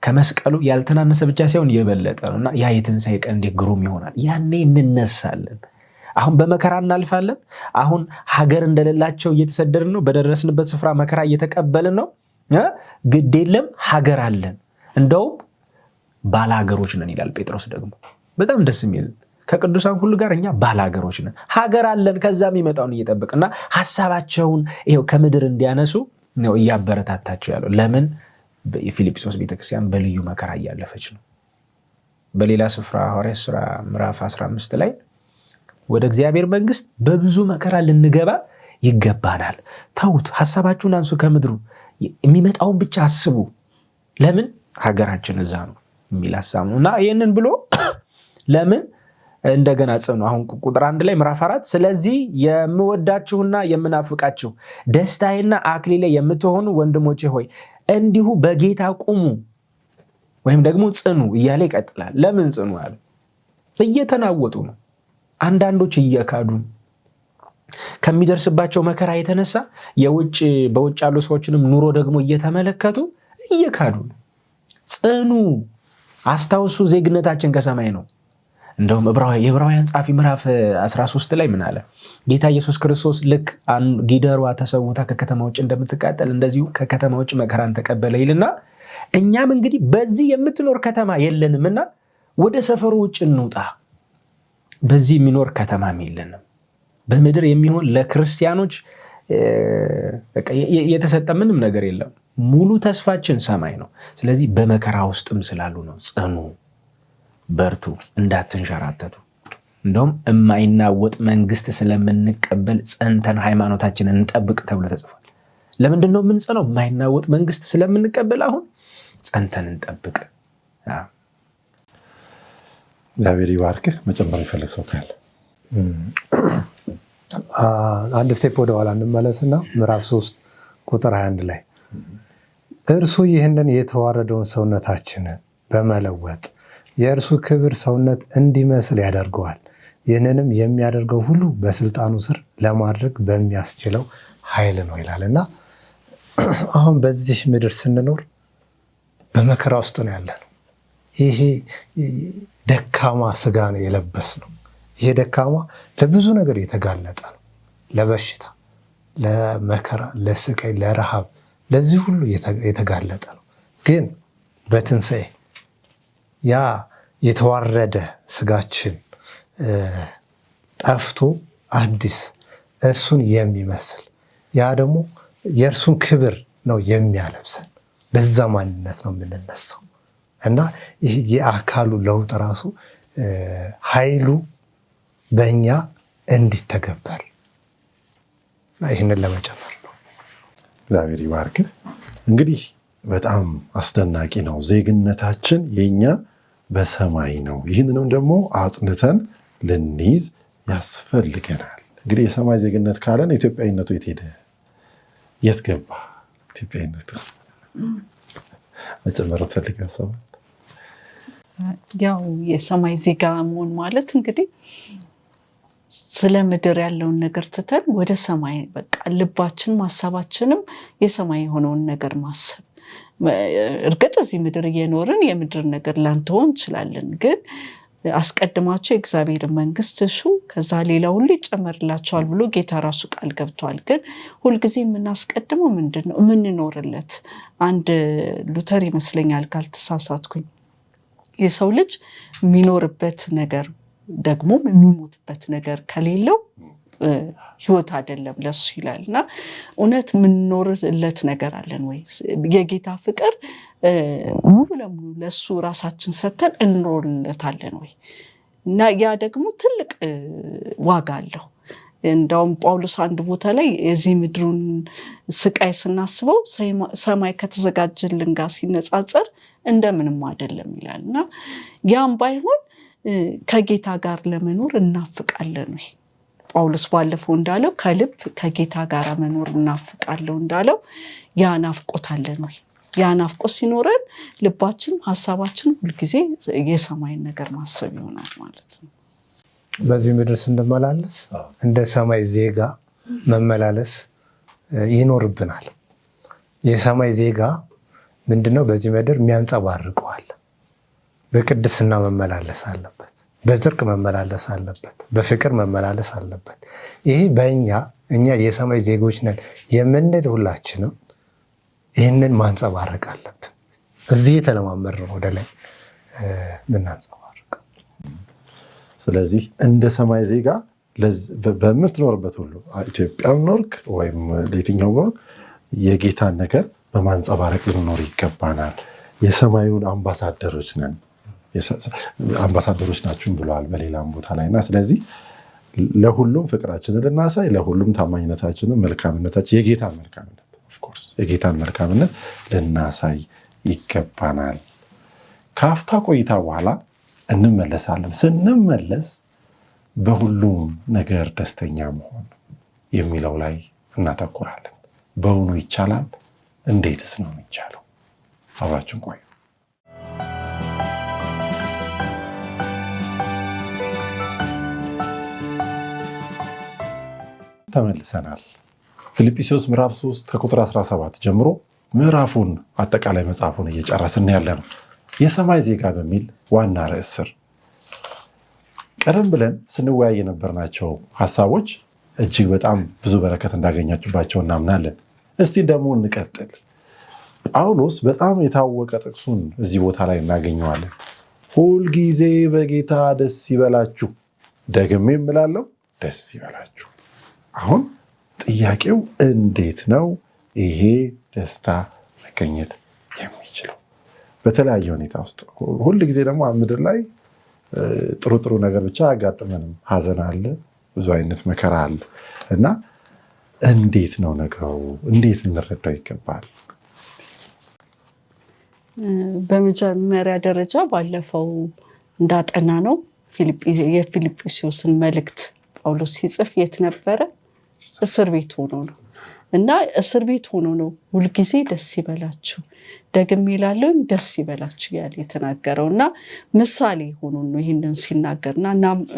ከመስቀሉ ያልተናነሰ ብቻ ሳይሆን የበለጠ ነው እና ያ የትንሣኤ ቀን እንዴት ግሩም ይሆናል! ያኔ እንነሳለን። አሁን በመከራ እናልፋለን። አሁን ሀገር እንደሌላቸው እየተሰደድን ነው። በደረስንበት ስፍራ መከራ እየተቀበልን ነው። ግድ የለም ሀገር አለን። እንደውም ባለ ሀገሮች ነን ይላል ጴጥሮስ ደግሞ በጣም ደስ የሚል ከቅዱሳን ሁሉ ጋር እኛ ባላገሮች ነን። ሀገር አለን ከዛ የሚመጣውን እየጠበቅና ሐሳባቸውን ይሄው ከምድር እንዲያነሱ ነው እያበረታታቸው ያለው። ለምን? የፊልጵስዩስ ቤተክርስቲያን በልዩ መከራ እያለፈች ነው። በሌላ ስፍራ ሐዋርያት ሥራ ምዕራፍ 15 ላይ ወደ እግዚአብሔር መንግስት በብዙ መከራ ልንገባ ይገባናል። ተውት፣ ሐሳባችሁን አንሱ፣ ከምድሩ የሚመጣውን ብቻ አስቡ። ለምን? ሀገራችን እዛ ነው የሚል ሐሳብ ነው። እና ይህንን ብሎ ለምን እንደገና ጽኑ። አሁን ቁጥር 1 ላይ ምዕራፍ 4 ስለዚህ የምወዳችሁና የምናፍቃችሁ ደስታዬና አክሊሌ የምትሆኑ ወንድሞቼ ሆይ እንዲሁ በጌታ ቁሙ ወይም ደግሞ ጽኑ እያለ ይቀጥላል። ለምን ጽኑ አለ? እየተናወጡ ነው። አንዳንዶች እየካዱ ከሚደርስባቸው መከራ የተነሳ በውጭ ያሉ ሰዎችንም ኑሮ ደግሞ እየተመለከቱ እየካዱ ነው። ጽኑ፣ አስታውሱ፣ ዜግነታችን ከሰማይ ነው። እንደውም የዕብራውያን ጻፊ ምዕራፍ 13 ላይ ምን አለ? ጌታ ኢየሱስ ክርስቶስ ልክ ጊደሯ ተሰውታ ከከተማ ውጭ እንደምትቃጠል እንደዚሁ ከከተማ ውጭ መከራን ተቀበለ ይልና እኛም እንግዲህ በዚህ የምትኖር ከተማ የለንምና ወደ ሰፈሩ ውጭ እንውጣ። በዚህ የሚኖር ከተማም የለንም። በምድር የሚሆን ለክርስቲያኖች የተሰጠ ምንም ነገር የለም። ሙሉ ተስፋችን ሰማይ ነው። ስለዚህ በመከራ ውስጥም ስላሉ ነው ጽኑ፣ በርቱ፣ እንዳትንሸራተቱ። እንደውም የማይናወጥ መንግስት ስለምንቀበል ጸንተን ሃይማኖታችንን እንጠብቅ ተብሎ ተጽፏል። ለምንድን ነው የምንጸነው? የማይናወጥ መንግስት ስለምንቀበል አሁን ጸንተን እንጠብቅ። እግዚአብሔር ይባርክህ። መጨመር ይፈልግ ሰው ካለ አንድ ስቴፕ ወደኋላ እንመለስና ምዕራፍ 3 ቁጥር 21 ላይ እርሱ ይህንን የተዋረደውን ሰውነታችንን በመለወጥ የእርሱ ክብር ሰውነት እንዲመስል ያደርገዋል። ይህንንም የሚያደርገው ሁሉ በስልጣኑ ስር ለማድረግ በሚያስችለው ኃይል ነው ይላል። እና አሁን በዚህ ምድር ስንኖር በመከራ ውስጥ ነው ያለነው። ይሄ ደካማ ስጋ ነው የለበስ ነው። ይሄ ደካማ ለብዙ ነገር የተጋለጠ ነው። ለበሽታ፣ ለመከራ፣ ለስቃይ፣ ለረሃብ፣ ለዚህ ሁሉ የተጋለጠ ነው። ግን በትንሣኤ ያ የተዋረደ ስጋችን ጠፍቶ አዲስ እርሱን የሚመስል ያ ደግሞ የእርሱን ክብር ነው የሚያለብሰን። በዛ ማንነት ነው የምንነሳው እና ይህ የአካሉ ለውጥ ራሱ ኃይሉ በእኛ እንዲተገበር ይህንን ለመጨመር ነው። እግዚአብሔር ይባርክ። እንግዲህ በጣም አስደናቂ ነው። ዜግነታችን የኛ በሰማይ ነው። ይህንንም ደግሞ አጽንተን ልንይዝ ያስፈልገናል። እንግዲህ የሰማይ ዜግነት ካለን ኢትዮጵያዊነቱ የት ሄደ? የት ገባ? ኢትዮጵያዊነቱ መጨመር ፈልግ ያሰባል። ያው የሰማይ ዜጋ መሆን ማለት እንግዲህ ስለ ምድር ያለውን ነገር ትተን ወደ ሰማይ በቃ ልባችን ማሰባችንም የሰማይ የሆነውን ነገር ማሰብ። እርግጥ እዚህ ምድር እየኖርን የምድር ነገር ላንተው እንችላለን፣ ግን አስቀድማቸው የእግዚአብሔር መንግስት እሹ ከዛ ሌላ ሁሉ ይጨመርላቸዋል ብሎ ጌታ ራሱ ቃል ገብቷል። ግን ሁልጊዜ የምናስቀድመው ምንድን ነው? የምንኖርለት አንድ ሉተር ይመስለኛል ካልተሳሳትኩኝ የሰው ልጅ የሚኖርበት ነገር ደግሞ የሚሞትበት ነገር ከሌለው ህይወት አይደለም ለሱ ይላል። እና እውነት የምንኖርለት ነገር አለን ወይ? የጌታ ፍቅር ሙሉ ለሙሉ ለሱ ራሳችን ሰተን እንኖርለታለን ወይ? እና ያ ደግሞ ትልቅ ዋጋ አለው። እንደውም ጳውሎስ አንድ ቦታ ላይ የዚህ ምድሩን ስቃይ ስናስበው ሰማይ ከተዘጋጀልን ጋር ሲነጻጸር እንደምንም አይደለም ይላል። እና ያም ባይሆን ከጌታ ጋር ለመኖር እናፍቃለን ወይ? ጳውሎስ ባለፈው እንዳለው ከልብ ከጌታ ጋር መኖር እናፍቃለን እንዳለው ያ ናፍቆታለን ወይ? ያ ናፍቆት ሲኖረን ልባችን ሐሳባችን ሁልጊዜ የሰማይን ነገር ማሰብ ይሆናል ማለት ነው። በዚህ ምድር ስንመላለስ እንደ ሰማይ ዜጋ መመላለስ ይኖርብናል። የሰማይ ዜጋ ምንድነው? በዚህ ምድር የሚያንጸባርቀዋል። በቅድስና መመላለስ አለበት፣ በጽድቅ መመላለስ አለበት፣ በፍቅር መመላለስ አለበት። ይሄ እኛ የሰማይ ዜጎች ነን የምንል ሁላችንም ይህንን ማንጸባረቅ አለብን። እዚህ የተለማመድ ነው ወደ ላይ ምናንጸባረቅ ስለዚህ እንደ ሰማይ ዜጋ በምትኖርበት ሁሉ ኢትዮጵያም ኖርክ ወይም ለየትኛው ኖርክ የጌታን ነገር በማንጸባረቅ ልንኖር ይገባናል። የሰማዩን አምባሳደሮች ነን፣ አምባሳደሮች ናችሁም ብለዋል በሌላም ቦታ ላይ እና ስለዚህ ለሁሉም ፍቅራችንን ልናሳይ፣ ለሁሉም ታማኝነታችንን፣ መልካምነታችን የጌታን መልካምነት ልናሳይ ይገባናል። ከአፍታ ቆይታ በኋላ እንመለሳለን። ስንመለስ በሁሉም ነገር ደስተኛ መሆን የሚለው ላይ እናተኩራለን። በእውኑ ይቻላል? እንዴትስ ነው የሚቻለው? አብራችን ቆዩ። ተመልሰናል። ፊልጵስዩስ ምዕራፍ 3 ከቁጥር 17 ጀምሮ ምዕራፉን አጠቃላይ መጽሐፉን እየጨረስን ያለ ነው። የሰማይ ዜጋ በሚል ዋና ርዕስ ስር ቀደም ብለን ስንወያይ የነበርናቸው ሀሳቦች እጅግ በጣም ብዙ በረከት እንዳገኛችሁባቸው እናምናለን። እስቲ ደግሞ እንቀጥል። ጳውሎስ በጣም የታወቀ ጥቅሱን እዚህ ቦታ ላይ እናገኘዋለን። ሁልጊዜ በጌታ ደስ ይበላችሁ፣ ደግሜ እምላለሁ ደስ ይበላችሁ። አሁን ጥያቄው እንዴት ነው ይሄ ደስታ መገኘት የሚችለው? በተለያየ ሁኔታ ውስጥ ሁልጊዜ ደግሞ ምድር ላይ ጥሩ ጥሩ ነገር ብቻ አያጋጥመንም። ሀዘን አለ፣ ብዙ አይነት መከራ አለ እና እንዴት ነው ነገሩ? እንዴት እንረዳው ይገባል? በመጀመሪያ ደረጃ ባለፈው እንዳጠና ነው የፊልጵስዩስን መልእክት ጳውሎስ ሲጽፍ የት ነበረ? እስር ቤት ሆኖ ነው እና እስር ቤት ሆኖ ነው ሁልጊዜ ደስ ይበላችሁ፣ ደግሜ እላለሁ ደስ ይበላችሁ ያለ የተናገረው እና ምሳሌ ሆኖ ነው ይህንን ሲናገርና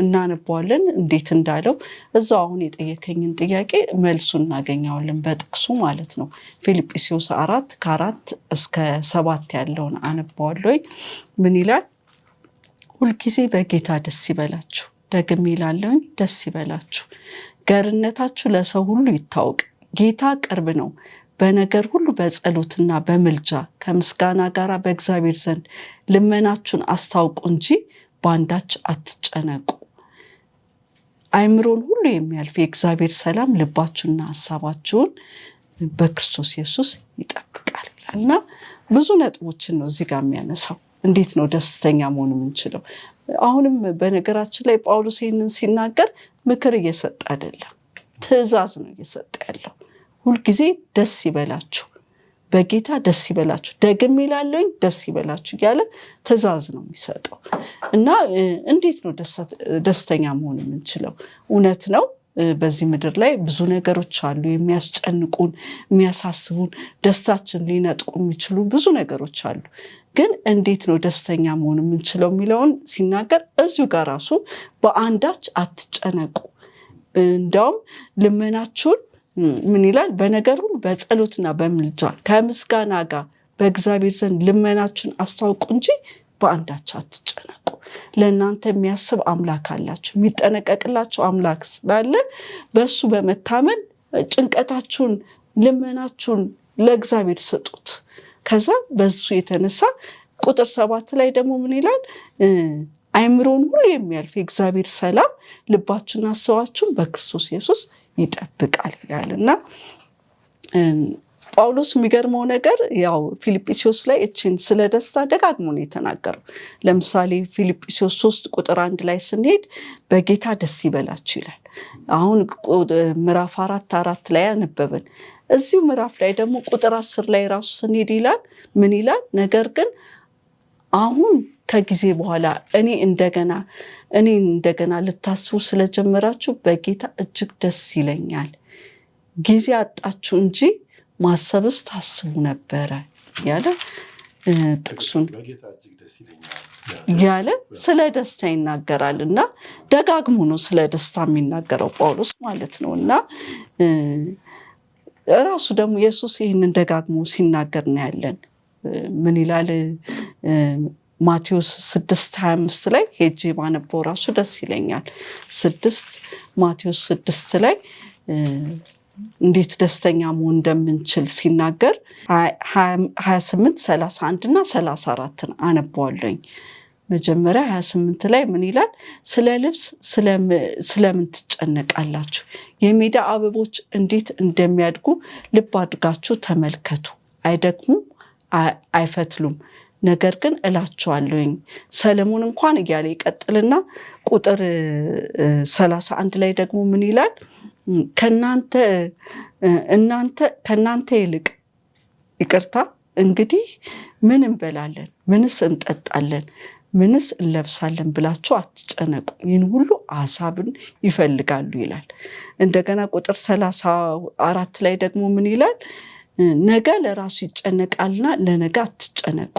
እናነባዋለን እንዴት እንዳለው እዛው አሁን የጠየከኝን ጥያቄ መልሱን እናገኘዋለን በጥቅሱ ማለት ነው። ፊልጵስዩስ 4 ከ4 እስከ 7 ያለውን አነባዋለሁ። ምን ይላል? ሁልጊዜ በጌታ ደስ ይበላችሁ፣ ደግሜ እላለሁ ደስ ይበላችሁ። ገርነታችሁ ለሰው ሁሉ ይታወቅ፣ ጌታ ቅርብ ነው። በነገር ሁሉ በጸሎትና በምልጃ ከምስጋና ጋር በእግዚአብሔር ዘንድ ልመናችሁን አስታውቁ እንጂ በአንዳች አትጨነቁ። አይምሮን ሁሉ የሚያልፍ የእግዚአብሔር ሰላም ልባችሁንና ሀሳባችሁን በክርስቶስ ኢየሱስ ይጠብቃል ይላልና ብዙ ነጥቦችን ነው እዚህ ጋር የሚያነሳው። እንዴት ነው ደስተኛ መሆን የምንችለው? አሁንም በነገራችን ላይ ጳውሎስ ይህንን ሲናገር ምክር እየሰጠ አይደለም፣ ትእዛዝ ነው እየሰጠ ያለው። ሁልጊዜ ደስ ይበላችሁ፣ በጌታ ደስ ይበላችሁ፣ ደግሜ እላለሁ ደስ ይበላችሁ እያለ ትእዛዝ ነው የሚሰጠው እና እንዴት ነው ደስተኛ መሆን የምንችለው? እውነት ነው በዚህ ምድር ላይ ብዙ ነገሮች አሉ፣ የሚያስጨንቁን፣ የሚያሳስቡን፣ ደስታችን ሊነጥቁ የሚችሉ ብዙ ነገሮች አሉ። ግን እንዴት ነው ደስተኛ መሆን የምንችለው የሚለውን ሲናገር እዚሁ ጋር ራሱ በአንዳች አትጨነቁ፣ እንዲያውም ልመናችሁን ምን ይላል? በነገር ሁሉ በጸሎትና በምልጃ ከምስጋና ጋር በእግዚአብሔር ዘንድ ልመናችሁን አስታውቁ እንጂ በአንዳች አትጨነቁ። ለእናንተ የሚያስብ አምላክ አላችሁ፣ የሚጠነቀቅላችሁ አምላክ ስላለ በእሱ በመታመን ጭንቀታችሁን፣ ልመናችሁን ለእግዚአብሔር ስጡት። ከዛ በሱ የተነሳ ቁጥር 7 ላይ ደግሞ ምን ይላል? አይምሮን ሁሉ የሚያልፍ የእግዚአብሔር ሰላም ልባችሁን አስባችሁን በክርስቶስ ኢየሱስ ይጠብቃል ይላል እና ጳውሎስ የሚገርመው ነገር ያው ፊልጵስዩስ ላይ እችን ስለ ደስታ ደጋግሞ ነው የተናገረው። ለምሳሌ ፊልጵስዩስ 3 ቁጥር 1 ላይ ስንሄድ በጌታ ደስ ይበላችሁ ይላል። አሁን ምዕራፍ 4 ላይ ያነበበን እዚሁ ምዕራፍ ላይ ደግሞ ቁጥር 10 ላይ ራሱ ስንሄድ ይላል ምን ይላል? ነገር ግን አሁን ከጊዜ በኋላ እኔ እንደገና ልታስቡ ስለጀመራችሁ በጌታ እጅግ ደስ ይለኛል። ጊዜ አጣችሁ እንጂ ማሰብስ ታስቡ ነበረ ያለ ጥቅሱን ያለ ስለ ደስታ ይናገራል እና ደጋግሞ ነው ስለ ደስታ የሚናገረው ጳውሎስ ማለት ነው። እና ራሱ ደግሞ ኢየሱስ ይህንን ደጋግሞ ሲናገር ነው ያለን። ምን ይላል? ማቴዎስ 6:25 ላይ ሄጄ ባነበው ራሱ ደስ ይለኛል። ማቴዎስ 6 ላይ እንዴት ደስተኛ መሆን እንደምንችል ሲናገር 28 31 እና 34 አነበዋለኝ። መጀመሪያ 28 ላይ ምን ይላል? ስለ ልብስ ስለምን ትጨነቃላችሁ? የሜዳ አበቦች እንዴት እንደሚያድጉ ልብ አድርጋችሁ ተመልከቱ። አይደክሙም፣ አይፈትሉም። ነገር ግን እላችኋለሁኝ ሰለሞን እንኳን እያለ ይቀጥልና ቁጥር 31 ላይ ደግሞ ምን ይላል? ከናንተ ይልቅ ይቅርታ እንግዲህ ምን እንበላለን፣ ምንስ እንጠጣለን፣ ምንስ እንለብሳለን ብላችሁ አትጨነቁ፣ ይህን ሁሉ ሐሳብን ይፈልጋሉ ይላል። እንደገና ቁጥር 34 ላይ ደግሞ ምን ይላል? ነገ ለራሱ ይጨነቃልና ለነገ አትጨነቁ፣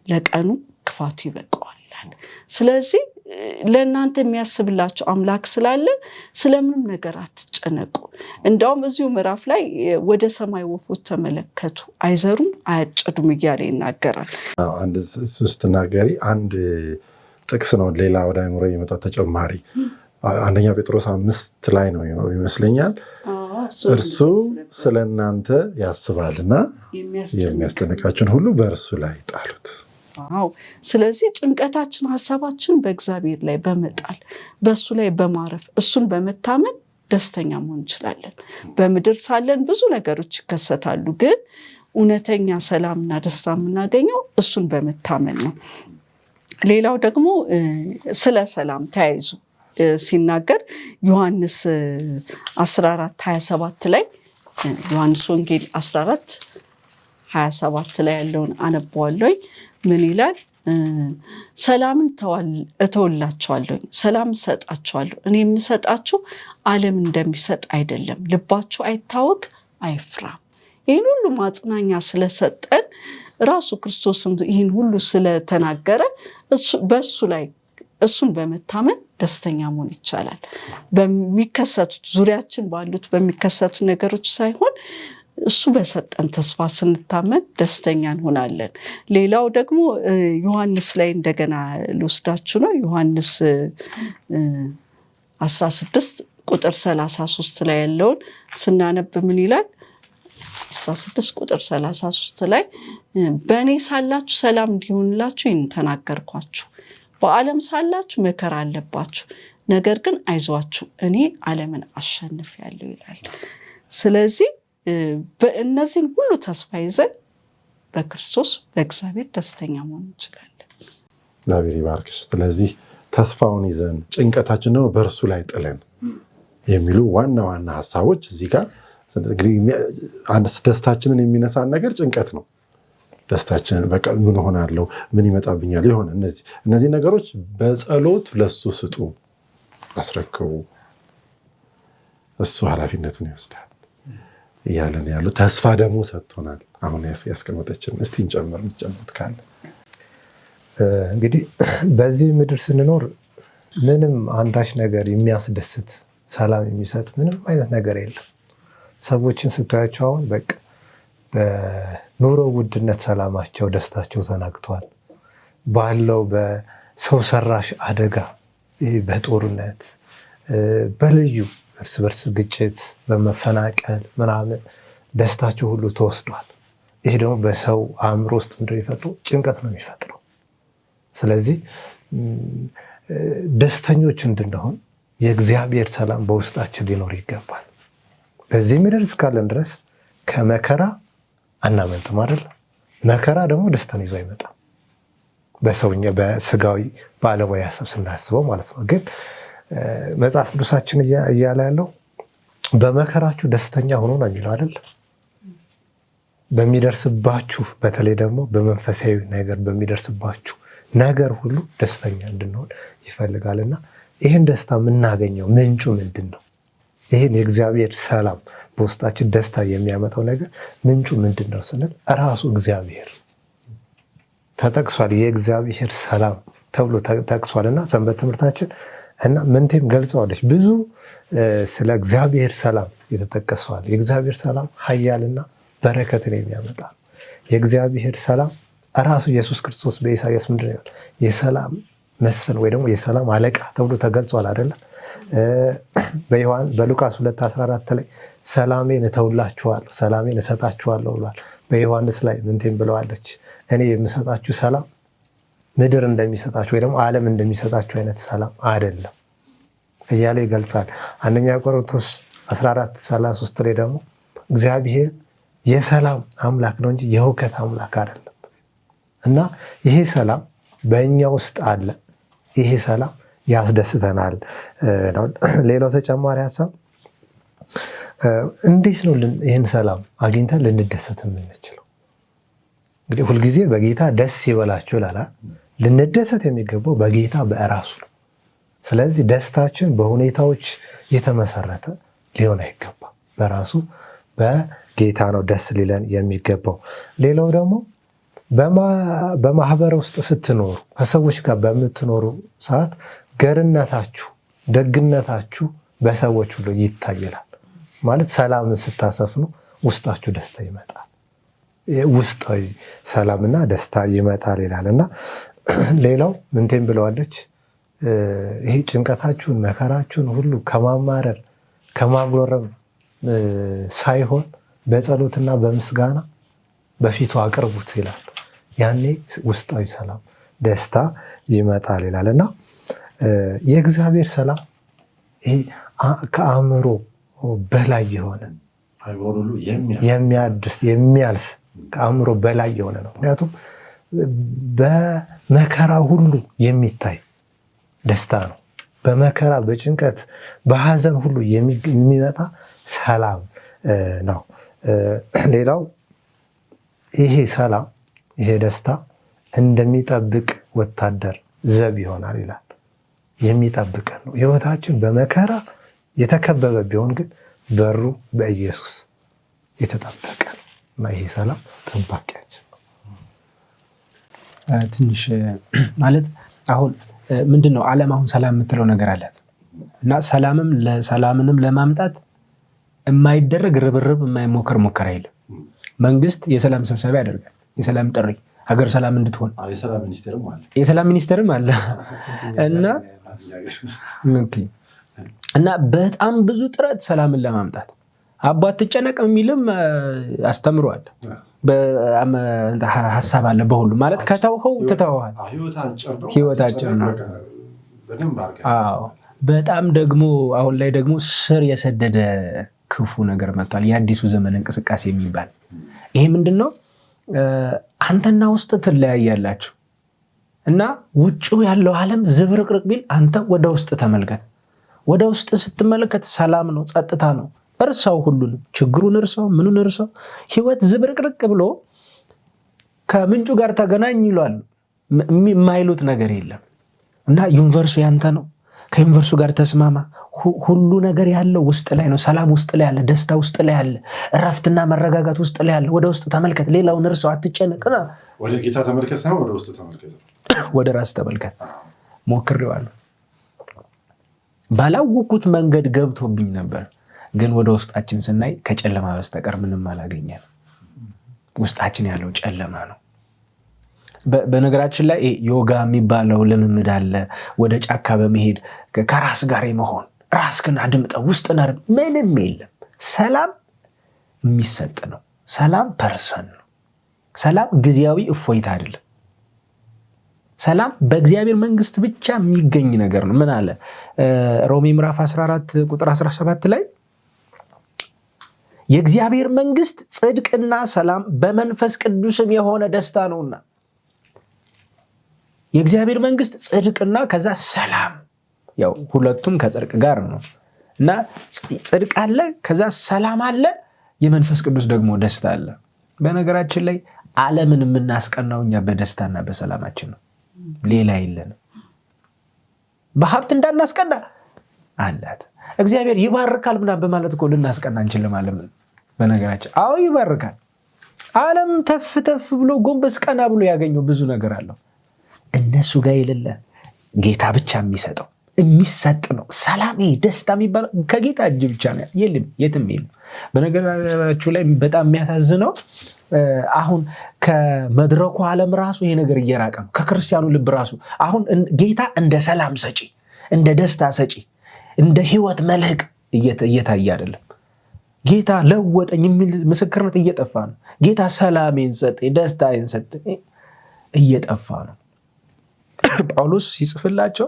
ለቀኑ ክፋቱ ይበቃዋል ይላል። ስለዚህ ለእናንተ የሚያስብላችሁ አምላክ ስላለ ስለምንም ነገር አትጨነቁ። እንዳውም እዚሁ ምዕራፍ ላይ ወደ ሰማይ ወፎች ተመለከቱ፣ አይዘሩም አያጭዱም እያለ ይናገራል። አንድ ስትናገሪ አንድ ጥቅስ ነው ሌላ ወደ አእምሮ የመጣው ተጨማሪ 1 ጴጥሮስ 5 ላይ ነው ይመስለኛል። እርሱ ስለ እናንተ ያስባልና የሚያስጨንቃችሁን ሁሉ በእርሱ ላይ ጣሉት። ስለዚህ ጭንቀታችን፣ ሀሳባችን በእግዚአብሔር ላይ በመጣል በእሱ ላይ በማረፍ እሱን በመታመን ደስተኛ መሆን እንችላለን። በምድር ሳለን ብዙ ነገሮች ይከሰታሉ፣ ግን እውነተኛ ሰላምና ደስታ የምናገኘው እሱን በመታመን ነው። ሌላው ደግሞ ስለ ሰላም ተያይዙ ሲናገር ዮሐንስ 14:27 ላይ ዮሐንስ ወንጌል 14:27 ላይ ያለውን አነበዋለሁ። ምን ይላል? ሰላምን እተውላችኋለሁ፣ ሰላም እሰጣችኋለሁ። እኔ የምሰጣችሁ ዓለም እንደሚሰጥ አይደለም። ልባችሁ አይታወክ፣ አይፍራም። ይህን ሁሉ ማጽናኛ ስለሰጠን ራሱ ክርስቶስም ይህን ሁሉ ስለተናገረ በእሱ ላይ እሱን በመታመን ደስተኛ መሆን ይቻላል። በሚከሰቱት ዙሪያችን ባሉት በሚከሰቱ ነገሮች ሳይሆን እሱ በሰጠን ተስፋ ስንታመን ደስተኛ እንሆናለን። ሌላው ደግሞ ዮሐንስ ላይ እንደገና ልወስዳችሁ ነው። ዮሐንስ 16 ቁጥር 33 ላይ ያለውን ስናነብ ምን ይላል? 16 ቁጥር 33 ላይ በእኔ ሳላችሁ ሰላም እንዲሆንላችሁ ይህን ተናገርኳችሁ። በዓለም ሳላችሁ መከራ አለባችሁ፣ ነገር ግን አይዟችሁ እኔ ዓለምን አሸንፌአለሁ ይላል። ስለዚህ በእነዚህን ሁሉ ተስፋ ይዘን በክርስቶስ በእግዚአብሔር ደስተኛ መሆን እንችላለን። እግዚአብሔር ይባርክሽ። ስለዚህ ተስፋውን ይዘን ጭንቀታችን ነው በእርሱ ላይ ጥለን የሚሉ ዋና ዋና ሀሳቦች እዚህ ጋር እንግዲህ አንድ ደስታችንን የሚነሳን ነገር ጭንቀት ነው። ደስታችንን በቃ ምን ሆናለሁ፣ ምን ይመጣብኛል ይሆን፣ እነዚህ ነገሮች በጸሎት ለሱ ስጡ፣ አስረክቡ፣ እሱ ኃላፊነቱን ይወስዳል እያለን ያሉ ተስፋ ደግሞ ሰጥቶናል። አሁን ያስቀመጠችን እስቲ እንጨምርት ካለ እንግዲህ በዚህ ምድር ስንኖር ምንም አንዳች ነገር የሚያስደስት ሰላም የሚሰጥ ምንም አይነት ነገር የለም። ሰዎችን ስታያቸው አሁን በቃ በኑሮ ውድነት ሰላማቸው፣ ደስታቸው ተናግቷል። ባለው በሰው ሰራሽ አደጋ፣ በጦርነት በልዩ እርስ በርስ ግጭት፣ በመፈናቀል ምናምን ደስታቸው ሁሉ ተወስዷል። ይሄ ደግሞ በሰው አእምሮ ውስጥ ምንድን የሚፈጥረው ጭንቀት ነው የሚፈጥረው። ስለዚህ ደስተኞች እንድንሆን የእግዚአብሔር ሰላም በውስጣችን ሊኖር ይገባል። በዚህ ምድር እስካለን ድረስ ከመከራ አናመልጥም አይደል? መከራ ደግሞ ደስታን ይዞ አይመጣም። በሰውኛ በስጋዊ በዓለማዊ ሀሳብ ስናስበው ማለት ነው። ግን መጽሐፍ ቅዱሳችን እያለ ያለው በመከራችሁ ደስተኛ ሆኖ ነው የሚለው አይደል? በሚደርስባችሁ በተለይ ደግሞ በመንፈሳዊ ነገር በሚደርስባችሁ ነገር ሁሉ ደስተኛ እንድንሆን ይፈልጋልና ይህን ደስታ የምናገኘው ምንጩ ምንድን ነው? ይህን የእግዚአብሔር ሰላም በውስጣችን ደስታ የሚያመጣው ነገር ምንጩ ምንድን ነው ስንል ራሱ እግዚአብሔር ተጠቅሷል። የእግዚአብሔር ሰላም ተብሎ ተጠቅሷልና ሰንበት ትምህርታችን እና ምንቴም ገልጸዋለች። ብዙ ስለ እግዚአብሔር ሰላም የተጠቀሰዋል። የእግዚአብሔር ሰላም ኃያልና በረከትን የሚያመጣ የእግዚአብሔር ሰላም ራሱ ኢየሱስ ክርስቶስ በኢሳይያስ ምንድን ነው የሰላም መስፍን ወይ ደግሞ የሰላም አለቃ ተብሎ ተገልጿል አይደለም? በሉቃስ 2:14 ላይ ሰላሜን እተውላችኋለሁ ሰላሜን እሰጣችኋለሁ ብሏል። በዮሐንስ ላይ ምንቴም ብለዋለች እኔ የምሰጣችሁ ሰላም ምድር እንደሚሰጣችሁ ወይ ደግሞ ዓለም እንደሚሰጣችሁ አይነት ሰላም አይደለም እያለ ይገልጻል። አንደኛ ቆሮንቶስ 14:33 ላይ ደግሞ እግዚአብሔር የሰላም አምላክ ነው እንጂ የሁከት አምላክ አይደለም እና ይሄ ሰላም በእኛ ውስጥ አለ። ይሄ ሰላም ያስደስተናል። ሌላው ተጨማሪ ሀሳብ እንዴት ነው ይህን ሰላም አግኝተን ልንደሰት የምንችለው? እንግዲህ ሁልጊዜ በጌታ ደስ ይበላችሁ ይላል። ልንደሰት የሚገባው በጌታ በእራሱ ነው። ስለዚህ ደስታችን በሁኔታዎች የተመሰረተ ሊሆን አይገባም። በራሱ በጌታ ነው ደስ ሊለን የሚገባው። ሌላው ደግሞ በማህበር ውስጥ ስትኖሩ ከሰዎች ጋር በምትኖሩ ሰዓት ገርነታችሁ፣ ደግነታችሁ በሰዎች ሁሉ ይታይላል። ማለት ሰላምን ስታሰፍኑ ውስጣችሁ ደስታ ይመጣል። ውስጣዊ ሰላምና ደስታ ይመጣል ይላል እና ሌላው ምንቴን ብለዋለች? ይሄ ጭንቀታችሁን መከራችሁን ሁሉ ከማማረር ከማጉረረም ሳይሆን በጸሎትና በምስጋና በፊቱ አቅርቡት ይላል። ያኔ ውስጣዊ ሰላም ደስታ ይመጣል ይላል እና የእግዚአብሔር ሰላም ይሄ ከአእምሮ በላይ የሆነ የሚያድስ የሚያልፍ ከአእምሮ በላይ የሆነ ነው። ምክንያቱም በመከራ ሁሉ የሚታይ ደስታ ነው። በመከራ በጭንቀት በሐዘን ሁሉ የሚመጣ ሰላም ነው። ሌላው ይሄ ሰላም ይሄ ደስታ እንደሚጠብቅ ወታደር ዘብ ይሆናል ይላል። የሚጠብቀን ነው። ሕይወታችን በመከራ የተከበበ ቢሆን ግን በሩ በኢየሱስ የተጠበቀ ነው እና ይሄ ሰላም ጠባቂያችን ነው። ትንሽ ማለት አሁን ምንድን ነው ዓለም አሁን ሰላም የምትለው ነገር አላት እና ሰላምንም ለማምጣት የማይደረግ ርብርብ የማይሞከር ሙከራ የለም። መንግስት የሰላም ስብሰባ ያደርጋል፣ የሰላም ጥሪ ሀገር ሰላም እንድትሆን የሰላም ሚኒስቴርም አለ እና በጣም ብዙ ጥረት ሰላምን ለማምጣት አባት ትጨነቅ የሚልም አስተምሯል። ሀሳብ አለ በሁሉ ማለት ከተውኸው ትተውሃል። ህይወት አጭር ነው። በጣም ደግሞ አሁን ላይ ደግሞ ስር የሰደደ ክፉ ነገር መጥቷል። የአዲሱ ዘመን እንቅስቃሴ የሚባል ይሄ ምንድን ነው? አንተና ውስጥ ትለያያላችሁ እና ውጭው ያለው ዓለም ዝብርቅርቅ ቢል አንተ ወደ ውስጥ ተመልከት። ወደ ውስጥ ስትመለከት ሰላም ነው፣ ጸጥታ ነው። እርሳው፣ ሁሉንም ችግሩን እርሳው፣ ምኑን እርሳው። ህይወት ዝብርቅርቅ ብሎ ከምንጩ ጋር ተገናኝ ይሏል። የማይሉት ነገር የለም እና ዩኒቨርሱ ያንተ ነው። ከዩኒቨርሱ ጋር ተስማማ። ሁሉ ነገር ያለው ውስጥ ላይ ነው። ሰላም ውስጥ ላይ ያለ፣ ደስታ ውስጥ ላይ ያለ፣ እረፍትና መረጋጋት ውስጥ ላይ ያለ። ወደ ውስጥ ተመልከት፣ ሌላውን እርሳው፣ አትጨነቅ። ወደ ጌታ ተመልከት ሳይሆን ወደ ውስጥ ተመልከት፣ ወደ ራስ ተመልከት። ሞክሬዋለሁ። ባላወቁት መንገድ ገብቶብኝ ነበር፣ ግን ወደ ውስጣችን ስናይ ከጨለማ በስተቀር ምንም አላገኘንም። ውስጣችን ያለው ጨለማ ነው። በነገራችን ላይ ዮጋ የሚባለው ልምምድ አለ። ወደ ጫካ በመሄድ ከራስ ጋር መሆን፣ ራስህን አድምጠህ ውስጥን ምንም የለም። ሰላም የሚሰጥ ነው። ሰላም ፐርሰን ነው። ሰላም ጊዜያዊ እፎይታ አይደለም። ሰላም በእግዚአብሔር መንግስት ብቻ የሚገኝ ነገር ነው። ምን አለ ሮሜ ምዕራፍ 14 ቁጥር 17 ላይ የእግዚአብሔር መንግስት ጽድቅና ሰላም በመንፈስ ቅዱስም የሆነ ደስታ ነውና። የእግዚአብሔር መንግስት ጽድቅና ከዛ ሰላም፣ ያው ሁለቱም ከጽድቅ ጋር ነው እና ጽድቅ አለ፣ ከዛ ሰላም አለ፣ የመንፈስ ቅዱስ ደግሞ ደስታ አለ። በነገራችን ላይ ዓለምን የምናስቀናው እኛ በደስታና በሰላማችን ነው። ሌላ የለንም። በሀብት እንዳናስቀና አላት እግዚአብሔር ይባርካል ምናምን በማለት እኮ ልናስቀና እንችልም። ዓለምን በነገራችን አዎ ይባርካል። ዓለም ተፍ ተፍ ብሎ ጎንበስ ቀና ብሎ ያገኘው ብዙ ነገር አለው። እነሱ ጋር የሌለ ጌታ ብቻ የሚሰጠው የሚሰጥ ነው። ሰላም ደስታ የሚባለው ከጌታ እጅ ብቻ ነው። የለም የትም የለም። በነገራችሁ ላይ በጣም የሚያሳዝነው አሁን ከመድረኩ ዓለም ራሱ ይሄ ነገር እየራቀ ነው። ከክርስቲያኑ ልብ ራሱ አሁን ጌታ እንደ ሰላም ሰጪ፣ እንደ ደስታ ሰጪ፣ እንደ ህይወት መልህቅ እየታየ አይደለም። ጌታ ለወጠኝ የሚል ምስክርነት እየጠፋ ነው። ጌታ ሰላሜን ሰጠኝ፣ ደስታዬን ሰጠኝ እየጠፋ ነው። ጳውሎስ ሲጽፍላቸው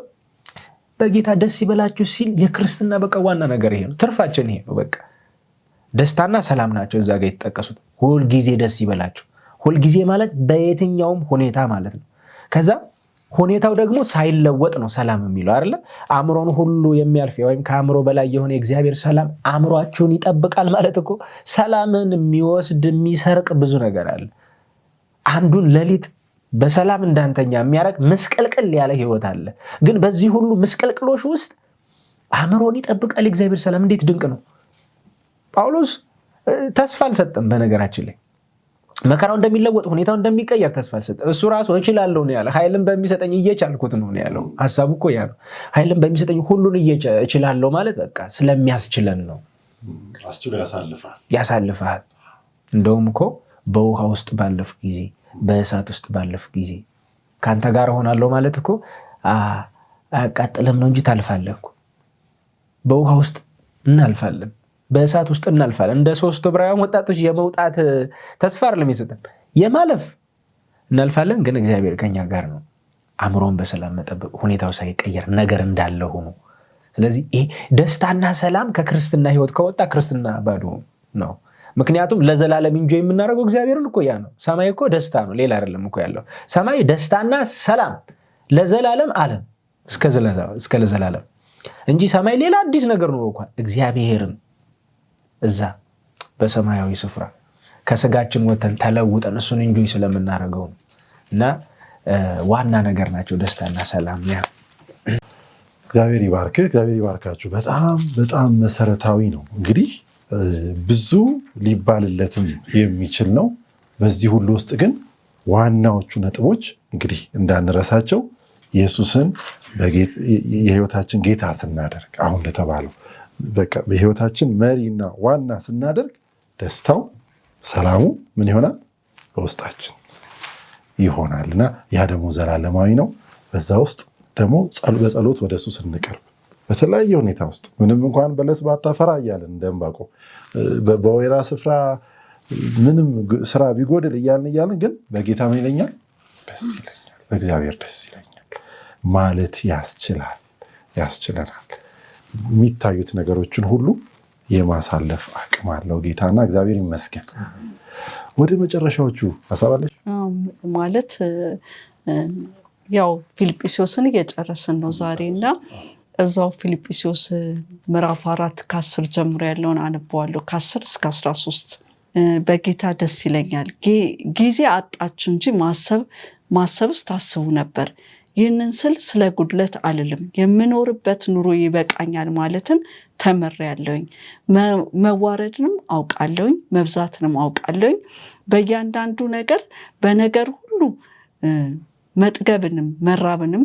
በጌታ ደስ ይበላችሁ ሲል የክርስትና በቃ ዋና ነገር ይሄ ነው። ትርፋችን ይሄ ነው። በቃ ደስታና ሰላም ናቸው እዛ ጋር የተጠቀሱት። ሁልጊዜ ደስ ይበላችሁ። ሁልጊዜ ማለት በየትኛውም ሁኔታ ማለት ነው። ከዛ ሁኔታው ደግሞ ሳይለወጥ ነው ሰላም የሚለው አይደለ? አእምሮን ሁሉ የሚያልፍ ወይም ከአእምሮ በላይ የሆነ የእግዚአብሔር ሰላም አእምሯችሁን ይጠብቃል ማለት እኮ ሰላምን የሚወስድ የሚሰርቅ ብዙ ነገር አለ። አንዱን ሌሊት በሰላም እንዳንተኛ የሚያደርግ ምስቅልቅል ያለ ህይወት አለ። ግን በዚህ ሁሉ ምስቅልቅሎች ውስጥ አእምሮን ይጠብቃል የእግዚአብሔር ሰላም። እንዴት ድንቅ ነው! ጳውሎስ ተስፋ አልሰጠም። በነገራችን ላይ መከራው እንደሚለወጥ ሁኔታው እንደሚቀየር ተስፋ አልሰጠም። እሱ ራሱ እችላለሁ ነው ያለ። ኃይልን በሚሰጠኝ እየቻልኩት ነው ያለው። ሐሳቡ እኮ ያ ነው። ኃይልን በሚሰጠኝ ሁሉን እችላለሁ ማለት በቃ ስለሚያስችለን ነው። አስችሎ ያሳልፋል። እንደውም እኮ በውሃ ውስጥ ባለፍ ጊዜ፣ በእሳት ውስጥ ባለፍ ጊዜ ከአንተ ጋር እሆናለሁ ማለት እኮ አያቃጥልም ነው እንጂ ታልፋለህ እኮ። በውሃ ውስጥ እናልፋለን፣ በእሳት ውስጥ እናልፋለን። እንደ 3 ዕብራውያን ወጣቶች የመውጣት ተስፋ አይደለም የሰጠን፣ የማለፍ እናልፋለን። ግን እግዚአብሔር ከኛ ጋር ነው። አእምሮን በሰላም መጠበቅ፣ ሁኔታው ሳይቀየር ነገር እንዳለ ሆኖ። ስለዚህ ይሄ ደስታና ሰላም ከክርስትና ህይወት ከወጣ ክርስትና ባዶ ነው። ምክንያቱም ለዘላለም እንጆይ የምናደርገው እግዚአብሔርን እኮ ያ ነው። ሰማይ እኮ ደስታ ነው፣ ሌላ አይደለም እኮ ያለው። ሰማይ ደስታና ሰላም ለዘላለም ዓለም እስከ ለዘላለም እንጂ ሰማይ ሌላ አዲስ ነገር ኖሮ እንኳን እግዚአብሔርን እዛ በሰማያዊ ስፍራ ከስጋችን ወተን ተለውጠን እሱን እንጆይ ስለምናደርገው ነው። እና ዋና ነገር ናቸው ደስታና ሰላም። ያ እግዚአብሔር ይባርክ፣ እግዚአብሔር ይባርካችሁ። በጣም በጣም መሰረታዊ ነው። እንግዲህ ብዙ ሊባልለትም የሚችል ነው። በዚህ ሁሉ ውስጥ ግን ዋናዎቹ ነጥቦች እንግዲህ እንዳንረሳቸው ኢየሱስን የህይወታችን ጌታ ስናደርግ፣ አሁን ለተባለው በቃ በህይወታችን መሪና ዋና ስናደርግ ደስታው ሰላሙ ምን ይሆናል? በውስጣችን ይሆናል። እና ያ ደግሞ ዘላለማዊ ነው። በዛ ውስጥ ደግሞ በጸሎት ወደ እሱ ስንቀርብ በተለያየ ሁኔታ ውስጥ ምንም እንኳን በለስ ባታፈራ እያለን እንደ ዕንባቆም በወይራ ስፍራ ምንም ስራ ቢጎድል እያለን ግን በጌታ ምን ይለኛል? ደስ ይለኛል፣ በእግዚአብሔር ደስ ይለኛል ማለት ያስችለናል። የሚታዩት ነገሮችን ሁሉ የማሳለፍ አቅም አለው ጌታና እግዚአብሔር ይመስገን። ወደ መጨረሻዎቹ ሀሳባለች ማለት ያው ፊልጵስዩስን እየጨረስን ነው ዛሬ እና እዛው ፊልጵስዩስ ምዕራፍ 4 ከ10 ጀምሮ ያለውን አነበዋለሁ። ከ10 እስከ 13 በጌታ ደስ ይለኛል፣ ጊዜ አጣችሁ እንጂ ማሰብስ ታስቡ ነበር። ይህንን ስል ስለ ጉድለት አልልም፣ የምኖርበት ኑሮ ይበቃኛል ማለትን ተምሬያለሁኝ። መዋረድንም አውቃለሁኝ፣ መብዛትንም አውቃለሁኝ። በእያንዳንዱ ነገር በነገር ሁሉ መጥገብንም መራብንም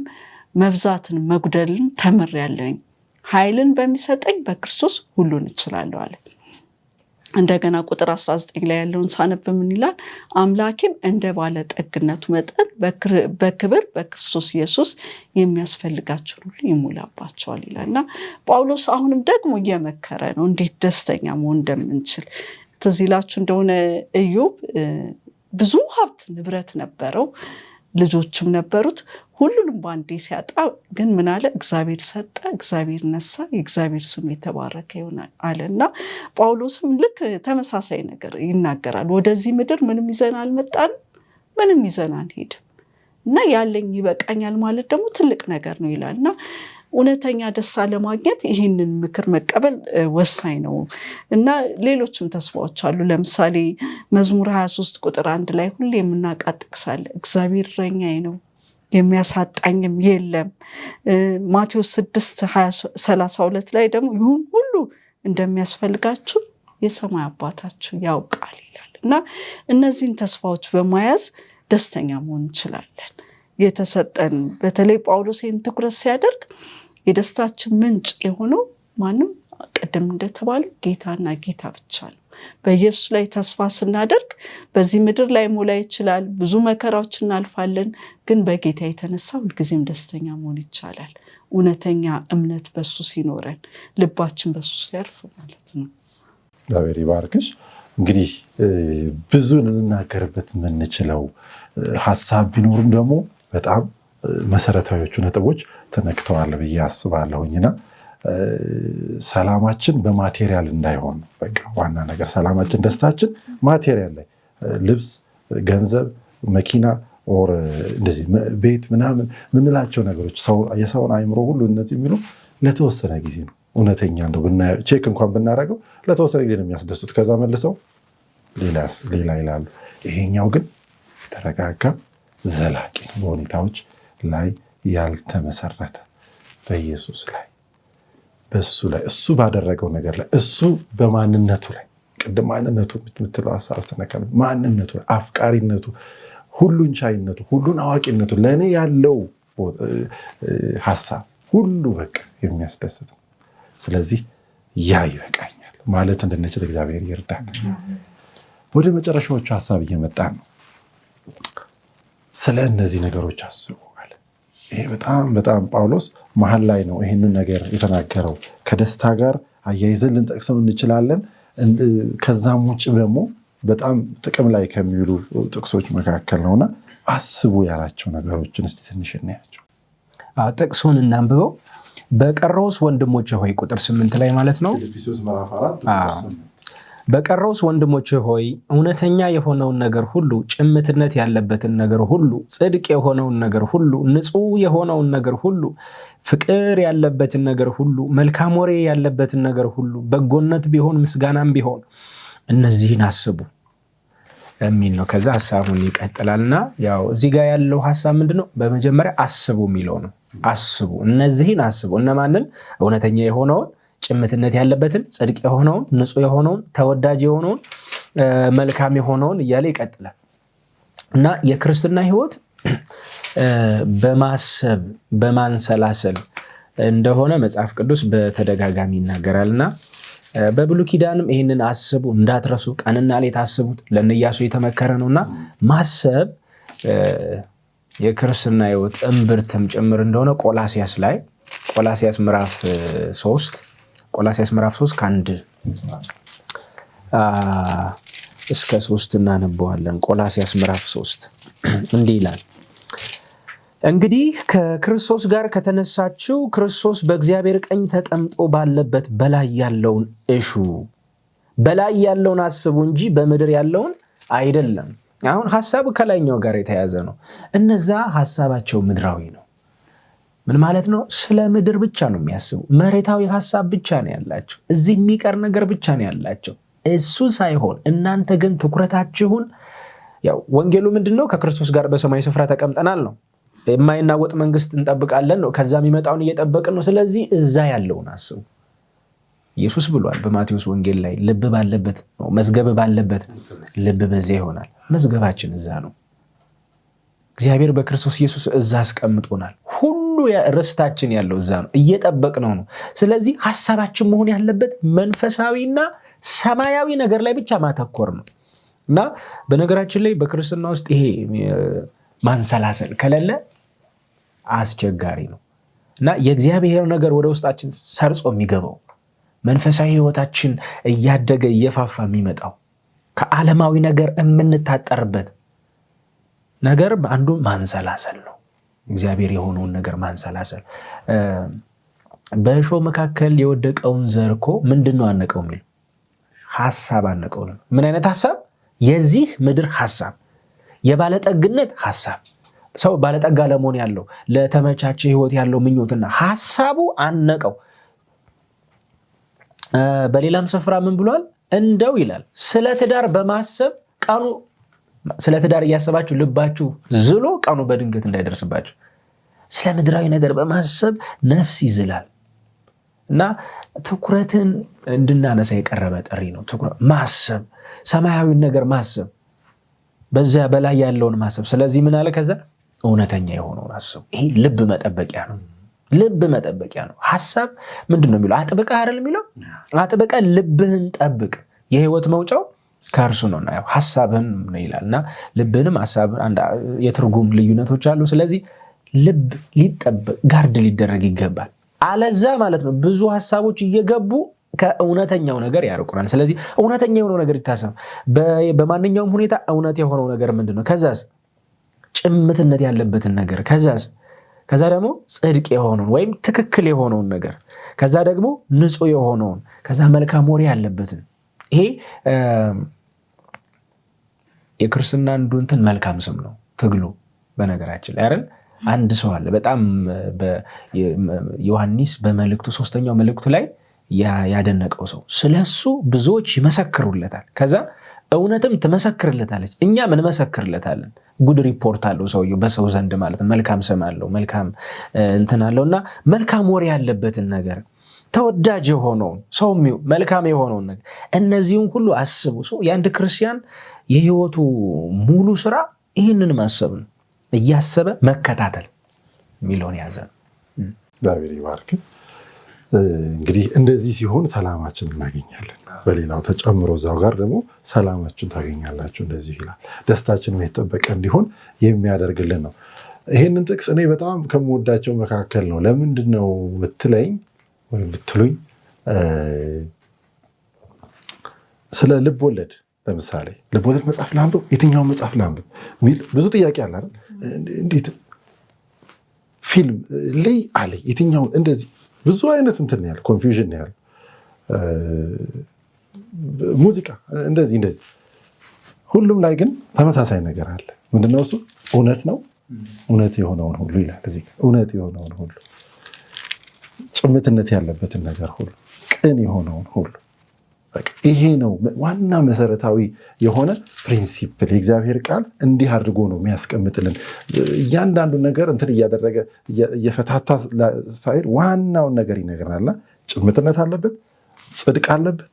መብዛትንም መጉደልን ተምሬያለሁኝ። ኃይልን በሚሰጠኝ በክርስቶስ ሁሉን እችላለሁ አለ። እንደገና ቁጥር 19 ላይ ያለውን ሳነብ ምን ይላል? አምላኬም እንደ ባለጠግነቱ መጠን በክብር በክርስቶስ ኢየሱስ የሚያስፈልጋቸውን ሁሉ ይሞላባቸዋል ይላል እና ጳውሎስ አሁንም ደግሞ እየመከረ ነው እንዴት ደስተኛ መሆን እንደምንችል። ትዝ ይላችሁ እንደሆነ ኢዮብ ብዙ ሀብት ንብረት ነበረው፣ ልጆችም ነበሩት። ሁሉንም በአንዴ ሲያጣ ግን ምን አለ? እግዚአብሔር ሰጠ፣ እግዚአብሔር ነሳ፣ የእግዚአብሔር ስም የተባረከ ይሆናል አለ እና ጳውሎስም ልክ ተመሳሳይ ነገር ይናገራል። ወደዚህ ምድር ምንም ይዘን አልመጣንም፣ ምንም ይዘን አንሄድም እና ያለኝ ይበቃኛል ማለት ደግሞ ትልቅ ነገር ነው ይላል እና እውነተኛ ደስታ ለማግኘት ይህንን ምክር መቀበል ወሳኝ ነው እና ሌሎችም ተስፋዎች አሉ። ለምሳሌ መዝሙር 23 ቁጥር 1 ላይ ሁሌ የምናቃጥቅሳለ እግዚአብሔር እረኛዬ ነው የሚያሳጣኝም የለም። ማቴዎስ 6:32 ላይ ደግሞ ይሁን ሁሉ እንደሚያስፈልጋችሁ የሰማይ አባታችሁ ያውቃል ይላል እና እነዚህን ተስፋዎች በመያዝ ደስተኛ መሆን እንችላለን። የተሰጠን በተለይ ጳውሎስ ይህን ትኩረት ሲያደርግ የደስታችን ምንጭ የሆነው ማንም ቅድም እንደተባለው ጌታና ጌታ ብቻ ነው። በኢየሱስ ላይ ተስፋ ስናደርግ በዚህ ምድር ላይ ሞላ ይችላል፣ ብዙ መከራዎች እናልፋለን፣ ግን በጌታ የተነሳ ሁልጊዜም ደስተኛ መሆን ይቻላል። እውነተኛ እምነት በሱ ሲኖረን፣ ልባችን በሱ ሲያርፍ ማለት ነው። እግዚአብሔር ይባርክሽ። እንግዲህ ብዙ ልንናገርበት የምንችለው ሀሳብ ቢኖርም ደግሞ በጣም መሰረታዊዎቹ ነጥቦች ተነክተዋል ብዬ አስባለሁኝና ሰላማችን በማቴሪያል እንዳይሆን በቃ ዋና ነገር ሰላማችን፣ ደስታችን ማቴሪያል ላይ ልብስ፣ ገንዘብ፣ መኪና ኦር እንደዚህ ቤት ምናምን ምንላቸው ነገሮች የሰውን አእምሮ ሁሉ እነዚህ የሚሉ ለተወሰነ ጊዜ ነው። እውነተኛ እንደው ቼክ እንኳን ብናደርገው ለተወሰነ ጊዜ ነው የሚያስደስቱት። ከዛ መልሰው ሌላ ይላሉ። ይሄኛው ግን ተረጋጋ ዘላቂ በሁኔታዎች ላይ ያልተመሰረተ በኢየሱስ ላይ በሱ ላይ እሱ ባደረገው ነገር ላይ እሱ በማንነቱ ላይ ቅድም ማንነቱ የምትለው ሀሳብ ተነካለ። ማንነቱ ላይ አፍቃሪነቱ፣ ሁሉን ቻይነቱ፣ ሁሉን አዋቂነቱ ለእኔ ያለው ሀሳብ ሁሉ በቃ የሚያስደስት ነው። ስለዚህ ያ ይበቃኛል ማለት እንድንችል እግዚአብሔር ይርዳል። ወደ መጨረሻዎቹ ሀሳብ እየመጣን ነው። ስለ እነዚህ ነገሮች አስቡ አለ። ይሄ በጣም ጳውሎስ መሀል ላይ ነው ይህንን ነገር የተናገረው። ከደስታ ጋር አያይዘን ልንጠቅሰው እንችላለን። ከዛም ውጭ ደግሞ በጣም ጥቅም ላይ ከሚውሉ ጥቅሶች መካከል ነውና አስቡ ያላቸው ነገሮችን እስቲ ትንሽ እናያቸው። ጥቅሱን እናንብበው። በቀረውስ ወንድሞቼ ሆይ ቁጥር 8 ላይ ማለት ነው። በቀረውስ ወንድሞቼ ሆይ እውነተኛ የሆነውን ነገር ሁሉ፣ ጭምትነት ያለበትን ነገር ሁሉ፣ ጽድቅ የሆነውን ነገር ሁሉ፣ ንጹሕ የሆነውን ነገር ሁሉ፣ ፍቅር ያለበትን ነገር ሁሉ፣ መልካም ወሬ ያለበትን ነገር ሁሉ፣ በጎነት ቢሆን ምስጋናም ቢሆን እነዚህን አስቡ የሚል ነው። ከዛ ሐሳቡን ይቀጥላልና ያው እዚህ ጋር ያለው ሐሳብ ምንድነው? በመጀመሪያ አስቡ የሚለው ነው። አስቡ፣ እነዚህን አስቡ። እነማንን? እውነተኛ የሆነውን፣ ጭምትነት ያለበትን፣ ጽድቅ የሆነውን፣ ንጹሕ የሆነውን፣ ተወዳጅ የሆነውን፣ መልካም የሆነውን እያለ ይቀጥላል። እና የክርስትና ሕይወት በማሰብ በማንሰላሰል እንደሆነ መጽሐፍ ቅዱስ በተደጋጋሚ ይናገራልና በብሉይ ኪዳንም ይህንን አስቡ እንዳትረሱ፣ ቀንና ሌት አስቡት ለእነ ኢያሱ የተመከረ ነውና ማሰብ የክርስትና ሕይወት እምብርትም ጭምር እንደሆነ ቆላስያስ ምዕራፍ 3 ከ1 እስከ 3 እናነበዋለን። ቆላስያስ ምዕራፍ 3 እንዲህ ይላል። እንግዲህ ከክርስቶስ ጋር ከተነሳችሁ ክርስቶስ በእግዚአብሔር ቀኝ ተቀምጦ ባለበት በላይ ያለውን እሹ፣ በላይ ያለውን አስቡ እንጂ በምድር ያለውን አይደለም። አሁን ሐሳቡ ከላይኛው ጋር የተያዘ ነው። እነዛ ሐሳባቸው ምድራዊ ነው። ምን ማለት ነው? ስለ ምድር ብቻ ነው የሚያስቡ። መሬታዊ ሐሳብ ብቻ ነው ያላቸው። እዚህ የሚቀር ነገር ብቻ ነው ያላቸው። እሱ ሳይሆን እናንተ ግን ትኩረታችሁን ያው ወንጌሉ ምንድነው? ከክርስቶስ ጋር በሰማያዊ ስፍራ ተቀምጠናል ነው። የማይናወጥ መንግስት እንጠብቃለን ነው። ከዛ የሚመጣውን እየጠበቅን ነው። ስለዚህ እዛ ያለውን አስቡ። ኢየሱስ ብሏል በማቴዎስ ወንጌል ላይ ልብ ባለበት ነው መዝገብ ባለበት ልብ በዚያ ይሆናል። መዝገባችን እዛ ነው። እግዚአብሔር በክርስቶስ ኢየሱስ እዛ አስቀምጦናል። ሁሉ ርስታችን ያለው እዛ ነው። እየጠበቅነው ነው። ስለዚህ ሐሳባችን መሆን ያለበት መንፈሳዊና ሰማያዊ ነገር ላይ ብቻ ማተኮር ነው እና በነገራችን ላይ በክርስትና ውስጥ ይሄ ማንሰላሰል ከሌለ አስቸጋሪ ነው እና የእግዚአብሔር ነገር ወደ ውስጣችን ሰርጾ የሚገባው መንፈሳዊ ሕይወታችን እያደገ እየፋፋ የሚመጣው ከዓለማዊ ነገር የምንታጠርበት ነገር አንዱ ማንሰላሰል ነው። እግዚአብሔር የሆነውን ነገር ማንሰላሰል። በእሾህ መካከል የወደቀውን ዘር እኮ ምንድን ነው አነቀው የሚል ሐሳብ አነቀው። ምን አይነት ሐሳብ? የዚህ ምድር ሐሳብ፣ የባለጠግነት ሐሳብ፣ ሰው ባለጠጋ ለመሆን ያለው ለተመቻቸ ሕይወት ያለው ምኞትና ሐሳቡ አነቀው። በሌላም ስፍራ ምን ብሏል? እንደው ይላል ስለ ትዳር በማሰብ ቀኑ ስለ ትዳር እያሰባችሁ ልባችሁ ዝሎ ቀኑ በድንገት እንዳይደርስባችሁ። ስለ ምድራዊ ነገር በማሰብ ነፍስ ይዝላል እና ትኩረትን እንድናነሳ የቀረበ ጥሪ ነው። ማሰብ፣ ሰማያዊን ነገር ማሰብ፣ በዚያ በላይ ያለውን ማሰብ። ስለዚህ ምን አለ? ከዛ እውነተኛ የሆነውን አስቡ። ይሄ ልብ መጠበቂያ ነው። ልብ መጠበቂያ ነው። ሐሳብ ምንድን ነው የሚለው? አጥብቀህ አይደል የሚለው? አጥብቀህ ልብህን ጠብቅ፣ የህይወት መውጫው ከእርሱ ነው። ያው ሐሳብህን ነው ይላል እና ልብህንም ሐሳብህን የትርጉም ልዩነቶች አሉ። ስለዚህ ልብ ሊጠበቅ ጋርድ ሊደረግ ይገባል። አለዛ ማለት ነው ብዙ ሐሳቦች እየገቡ ከእውነተኛው ነገር ያርቁናል። ስለዚህ እውነተኛ የሆነው ነገር ይታሰብ። በማንኛውም ሁኔታ እውነት የሆነው ነገር ምንድን ነው? ከዛስ ጭምትነት ያለበትን ነገር፣ ከዛስ ከዛ ደግሞ ጽድቅ የሆነውን ወይም ትክክል የሆነውን ነገር፣ ከዛ ደግሞ ንጹህ የሆነውን፣ ከዛ መልካም ወሬ ያለበትን። ይሄ የክርስትና አንዱ እንትን መልካም ስም ነው ትግሉ። በነገራችን ላይ አይደል አንድ ሰው አለ በጣም ዮሐንስ በመልእክቱ 3ኛው መልእክቱ ላይ ያደነቀው ሰው ስለሱ ብዙዎች ይመሰክሩለታል፣ ከዛ እውነትም ትመሰክርለታለች። እኛ ምን መሰክርለታለን? ጉድ ሪፖርት አለው ሰውየው በሰው ዘንድ ማለት ነው። መልካም ስም አለው፣ መልካም እንትን አለውና መልካም ወሬ ያለበትን ነገር፣ ተወዳጅ የሆነውን ሰው መልካም የሆነውን ነገር፣ እነዚህን ሁሉ አስቡ። ሰው የአንድ ክርስቲያን የህይወቱ ሙሉ ስራ ይህንን ማሰብ ነው፣ እያሰበ መከታተል የሚለውን ያዘ ነው። እግዚአብሔር ይባርክ። እንግዲህ እንደዚህ ሲሆን ሰላማችን እናገኛለን። በሌላው ተጨምሮ እዛው ጋር ደግሞ ሰላማችን ታገኛላችሁ እንደዚህ ይላል። ደስታችን የተጠበቀ እንዲሆን የሚያደርግልን ነው። ይህንን ጥቅስ እኔ በጣም ከምወዳቸው መካከል ነው። ለምንድን ነው ብትለኝ ወይም ብትሉኝ ስለ ልብ ወለድ ለምሳሌ ልብ ወለድ መጽሐፍ ላንብብ፣ የትኛውን መጽሐፍ ላንብብ ሚል ብዙ ጥያቄ አለ አይደል? እንዴት ፊልም ላይ አለ የትኛውን እንደዚህ ብዙ አይነት እንትን ያለ ኮንፊውዥን ያለ ሙዚቃ እንደዚህ ሁሉም ላይ ግን ተመሳሳይ ነገር አለ። ምንድነው እሱ? እውነት ነው። እውነት የሆነውን ሁሉ ይላል እዚህ። እውነት የሆነውን ሁሉ፣ ጭምትነት ያለበትን ነገር ሁሉ፣ ቅን የሆነውን ሁሉ፣ ይሄ ነው ዋና መሰረታዊ የሆነ ፕሪንሲፕል። የእግዚአብሔር ቃል እንዲህ አድርጎ ነው የሚያስቀምጥልን። እያንዳንዱ ነገር እንትን እያደረገ እየፈታታ ሳይል ዋናውን ነገር ይነግረናልና ጭምትነት አለበት፣ ጽድቅ አለበት፣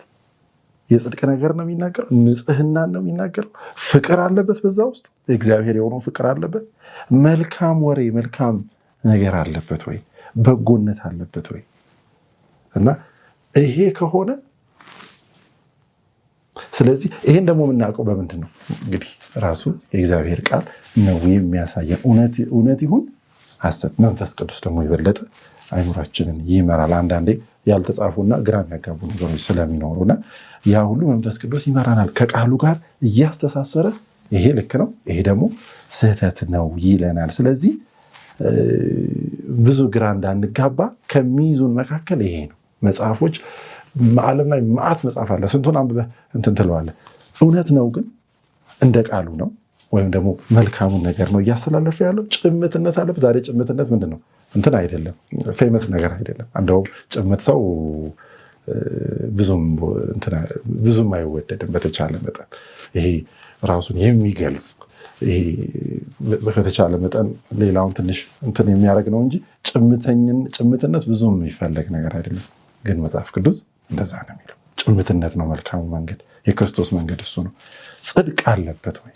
የጽድቅ ነገር ነው የሚናገረው፣ ንጽህናን ነው የሚናገረው፣ ፍቅር አለበት፣ በዛ ውስጥ የእግዚአብሔር የሆነው ፍቅር አለበት፣ መልካም ወሬ መልካም ነገር አለበት ወይ፣ በጎነት አለበት ወይ። እና ይሄ ከሆነ ስለዚህ ይሄን ደግሞ የምናውቀው በምንድን ነው? እንግዲህ ራሱ የእግዚአብሔር ቃል ነው የሚያሳየን። እውነት ይሁን ሐሰት፣ መንፈስ ቅዱስ ደግሞ የበለጠ አይምሯችንን ይመራል። አንዳንዴ ያልተጻፉና ግራ የሚያጋቡ ነገሮች ስለሚኖሩና ያ ሁሉ መንፈስ ቅዱስ ይመራናል ከቃሉ ጋር እያስተሳሰረ ይሄ ልክ ነው፣ ይሄ ደግሞ ስህተት ነው ይለናል። ስለዚህ ብዙ ግራ እንዳንጋባ ከሚይዙን መካከል ይሄ ነው። መጽሐፎች ዓለም ላይ መዓት መጽሐፍ አለ። ስንቱን አንብበህ እንትን ትለዋለህ። እውነት ነው ግን እንደ ቃሉ ነው ወይም ደግሞ መልካሙን ነገር ነው እያስተላለፈ ያለው። ጭምትነት አለበት። ዛሬ ጭምትነት ምንድን ነው? እንትን አይደለም፣ ፌመስ ነገር አይደለም። እንደውም ጭምት ሰው ብዙም አይወደድም። በተቻለ መጠን ይሄ ራሱን የሚገልጽ ከተቻለ መጠን ሌላውን ትንሽ እንትን የሚያደርግ ነው እንጂ ጭምትነት ብዙም የሚፈለግ ነገር አይደለም። ግን መጽሐፍ ቅዱስ እንደዛ ነው የሚለው። ጭምትነት ነው መልካሙ መንገድ፣ የክርስቶስ መንገድ እሱ ነው። ጽድቅ አለበት ወይ?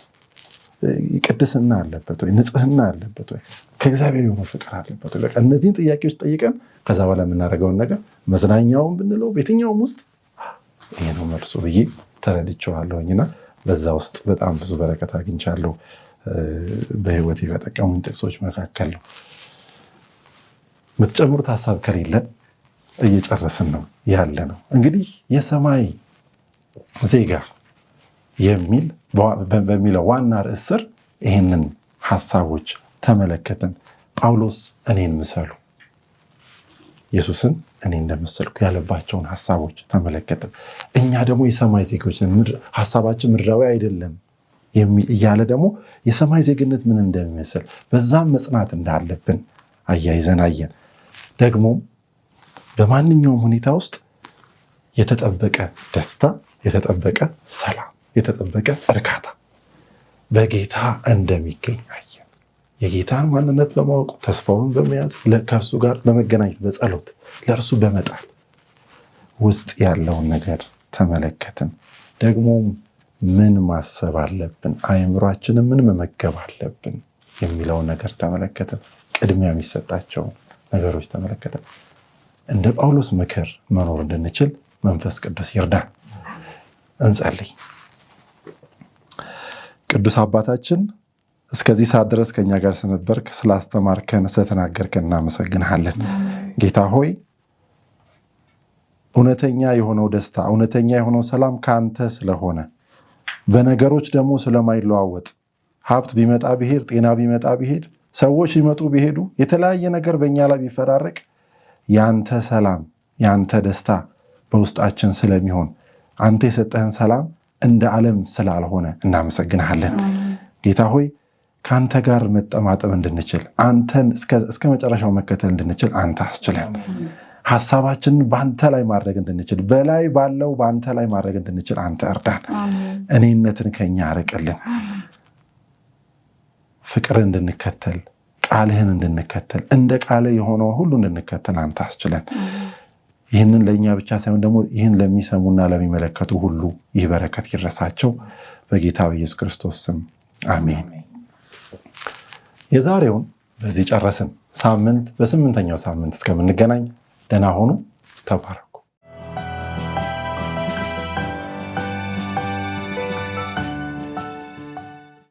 ቅድስና አለበት ወይ? ንጽህና አለበት ወይ? ከእግዚአብሔር የሆነ ፍቅር አለበት ወይ? በቃ እነዚህን ጥያቄዎች ጠይቀን ከዛ በኋላ የምናደርገውን ነገር መዝናኛውን ብንለው በየትኛውም ውስጥ ይሄ ነው መልሱ ብዬ ተረድቼዋለሁኝና በዛ ውስጥ በጣም ብዙ በረከት አግኝቻለሁ። በህይወቴ ከጠቀሙኝ ጥቅሶች መካከል ነው። የምትጨምሩት ሀሳብ ከሌለ እየጨረስን ነው ያለ ነው። እንግዲህ የሰማይ ዜጋ የሚል በሚለው ዋና ርዕስ ስር ይህንን ሀሳቦች ተመለከትን። ጳውሎስ እኔን ምሰሉ፣ ኢየሱስን እኔ እንደመሰልኩ ያለባቸውን ሀሳቦች ተመለከትን። እኛ ደግሞ የሰማይ ዜጎች ሀሳባችን ምድራዊ አይደለም እያለ ደግሞ የሰማይ ዜግነት ምን እንደሚመስል በዛም መጽናት እንዳለብን አያይዘን አየን። ደግሞ በማንኛውም ሁኔታ ውስጥ የተጠበቀ ደስታ፣ የተጠበቀ ሰላም፣ የተጠበቀ እርካታ በጌታ እንደሚገኝ አየን። የጌታን ማንነት በማወቅ ተስፋውን በመያዝ ከእርሱ ጋር በመገናኘት በጸሎት ለእርሱ በመጣል ውስጥ ያለውን ነገር ተመለከትን። ደግሞ ምን ማሰብ አለብን፣ አእምሯችንን ምን መመገብ አለብን የሚለውን ነገር ተመለከትን። ቅድሚያ የሚሰጣቸው ነገሮች ተመለከትን። እንደ ጳውሎስ ምክር መኖር እንድንችል መንፈስ ቅዱስ ይርዳን። እንጸልይ። ቅዱስ አባታችን እስከዚህ ሰዓት ድረስ ከኛ ጋር ስለነበርክ፣ ስላስተማርከን፣ ስለተናገርከን እናመሰግንሃለን። ጌታ ሆይ እውነተኛ የሆነው ደስታ፣ እውነተኛ የሆነው ሰላም ከአንተ ስለሆነ በነገሮች ደግሞ ስለማይለዋወጥ ሀብት ቢመጣ ቢሄድ፣ ጤና ቢመጣ ቢሄድ፣ ሰዎች ሊመጡ ቢሄዱ የተለያየ ነገር በእኛ ላይ ቢፈራረቅ ያንተ ሰላም ያንተ ደስታ በውስጣችን ስለሚሆን አንተ የሰጠህን ሰላም እንደ ዓለም ስላልሆነ እናመሰግንሃለን። ጌታ ሆይ ከአንተ ጋር መጠማጠም እንድንችል አንተን እስከ መጨረሻው መከተል እንድንችል አንተ አስችለን። ሐሳባችንን በአንተ ላይ ማድረግ እንድንችል በላይ ባለው በአንተ ላይ ማድረግ እንድንችል አንተ እርዳን። እኔነትን ከኛ አርቅልን። ፍቅርን እንድንከተል ቃልህን እንድንከተል እንደ ቃልህ የሆነውን ሁሉ እንድንከተል አንተ አስችለን። ይህንን ለእኛ ብቻ ሳይሆን ደግሞ ይህን ለሚሰሙና ለሚመለከቱ ሁሉ ይህ በረከት ይድረሳቸው በጌታ በኢየሱስ ክርስቶስ ስም አሜን። የዛሬውን በዚህ ጨረስን። ሳምንት በ8ኛው ሳምንት እስከምንገናኝ ደህና ሆኑ። ተባረኩ።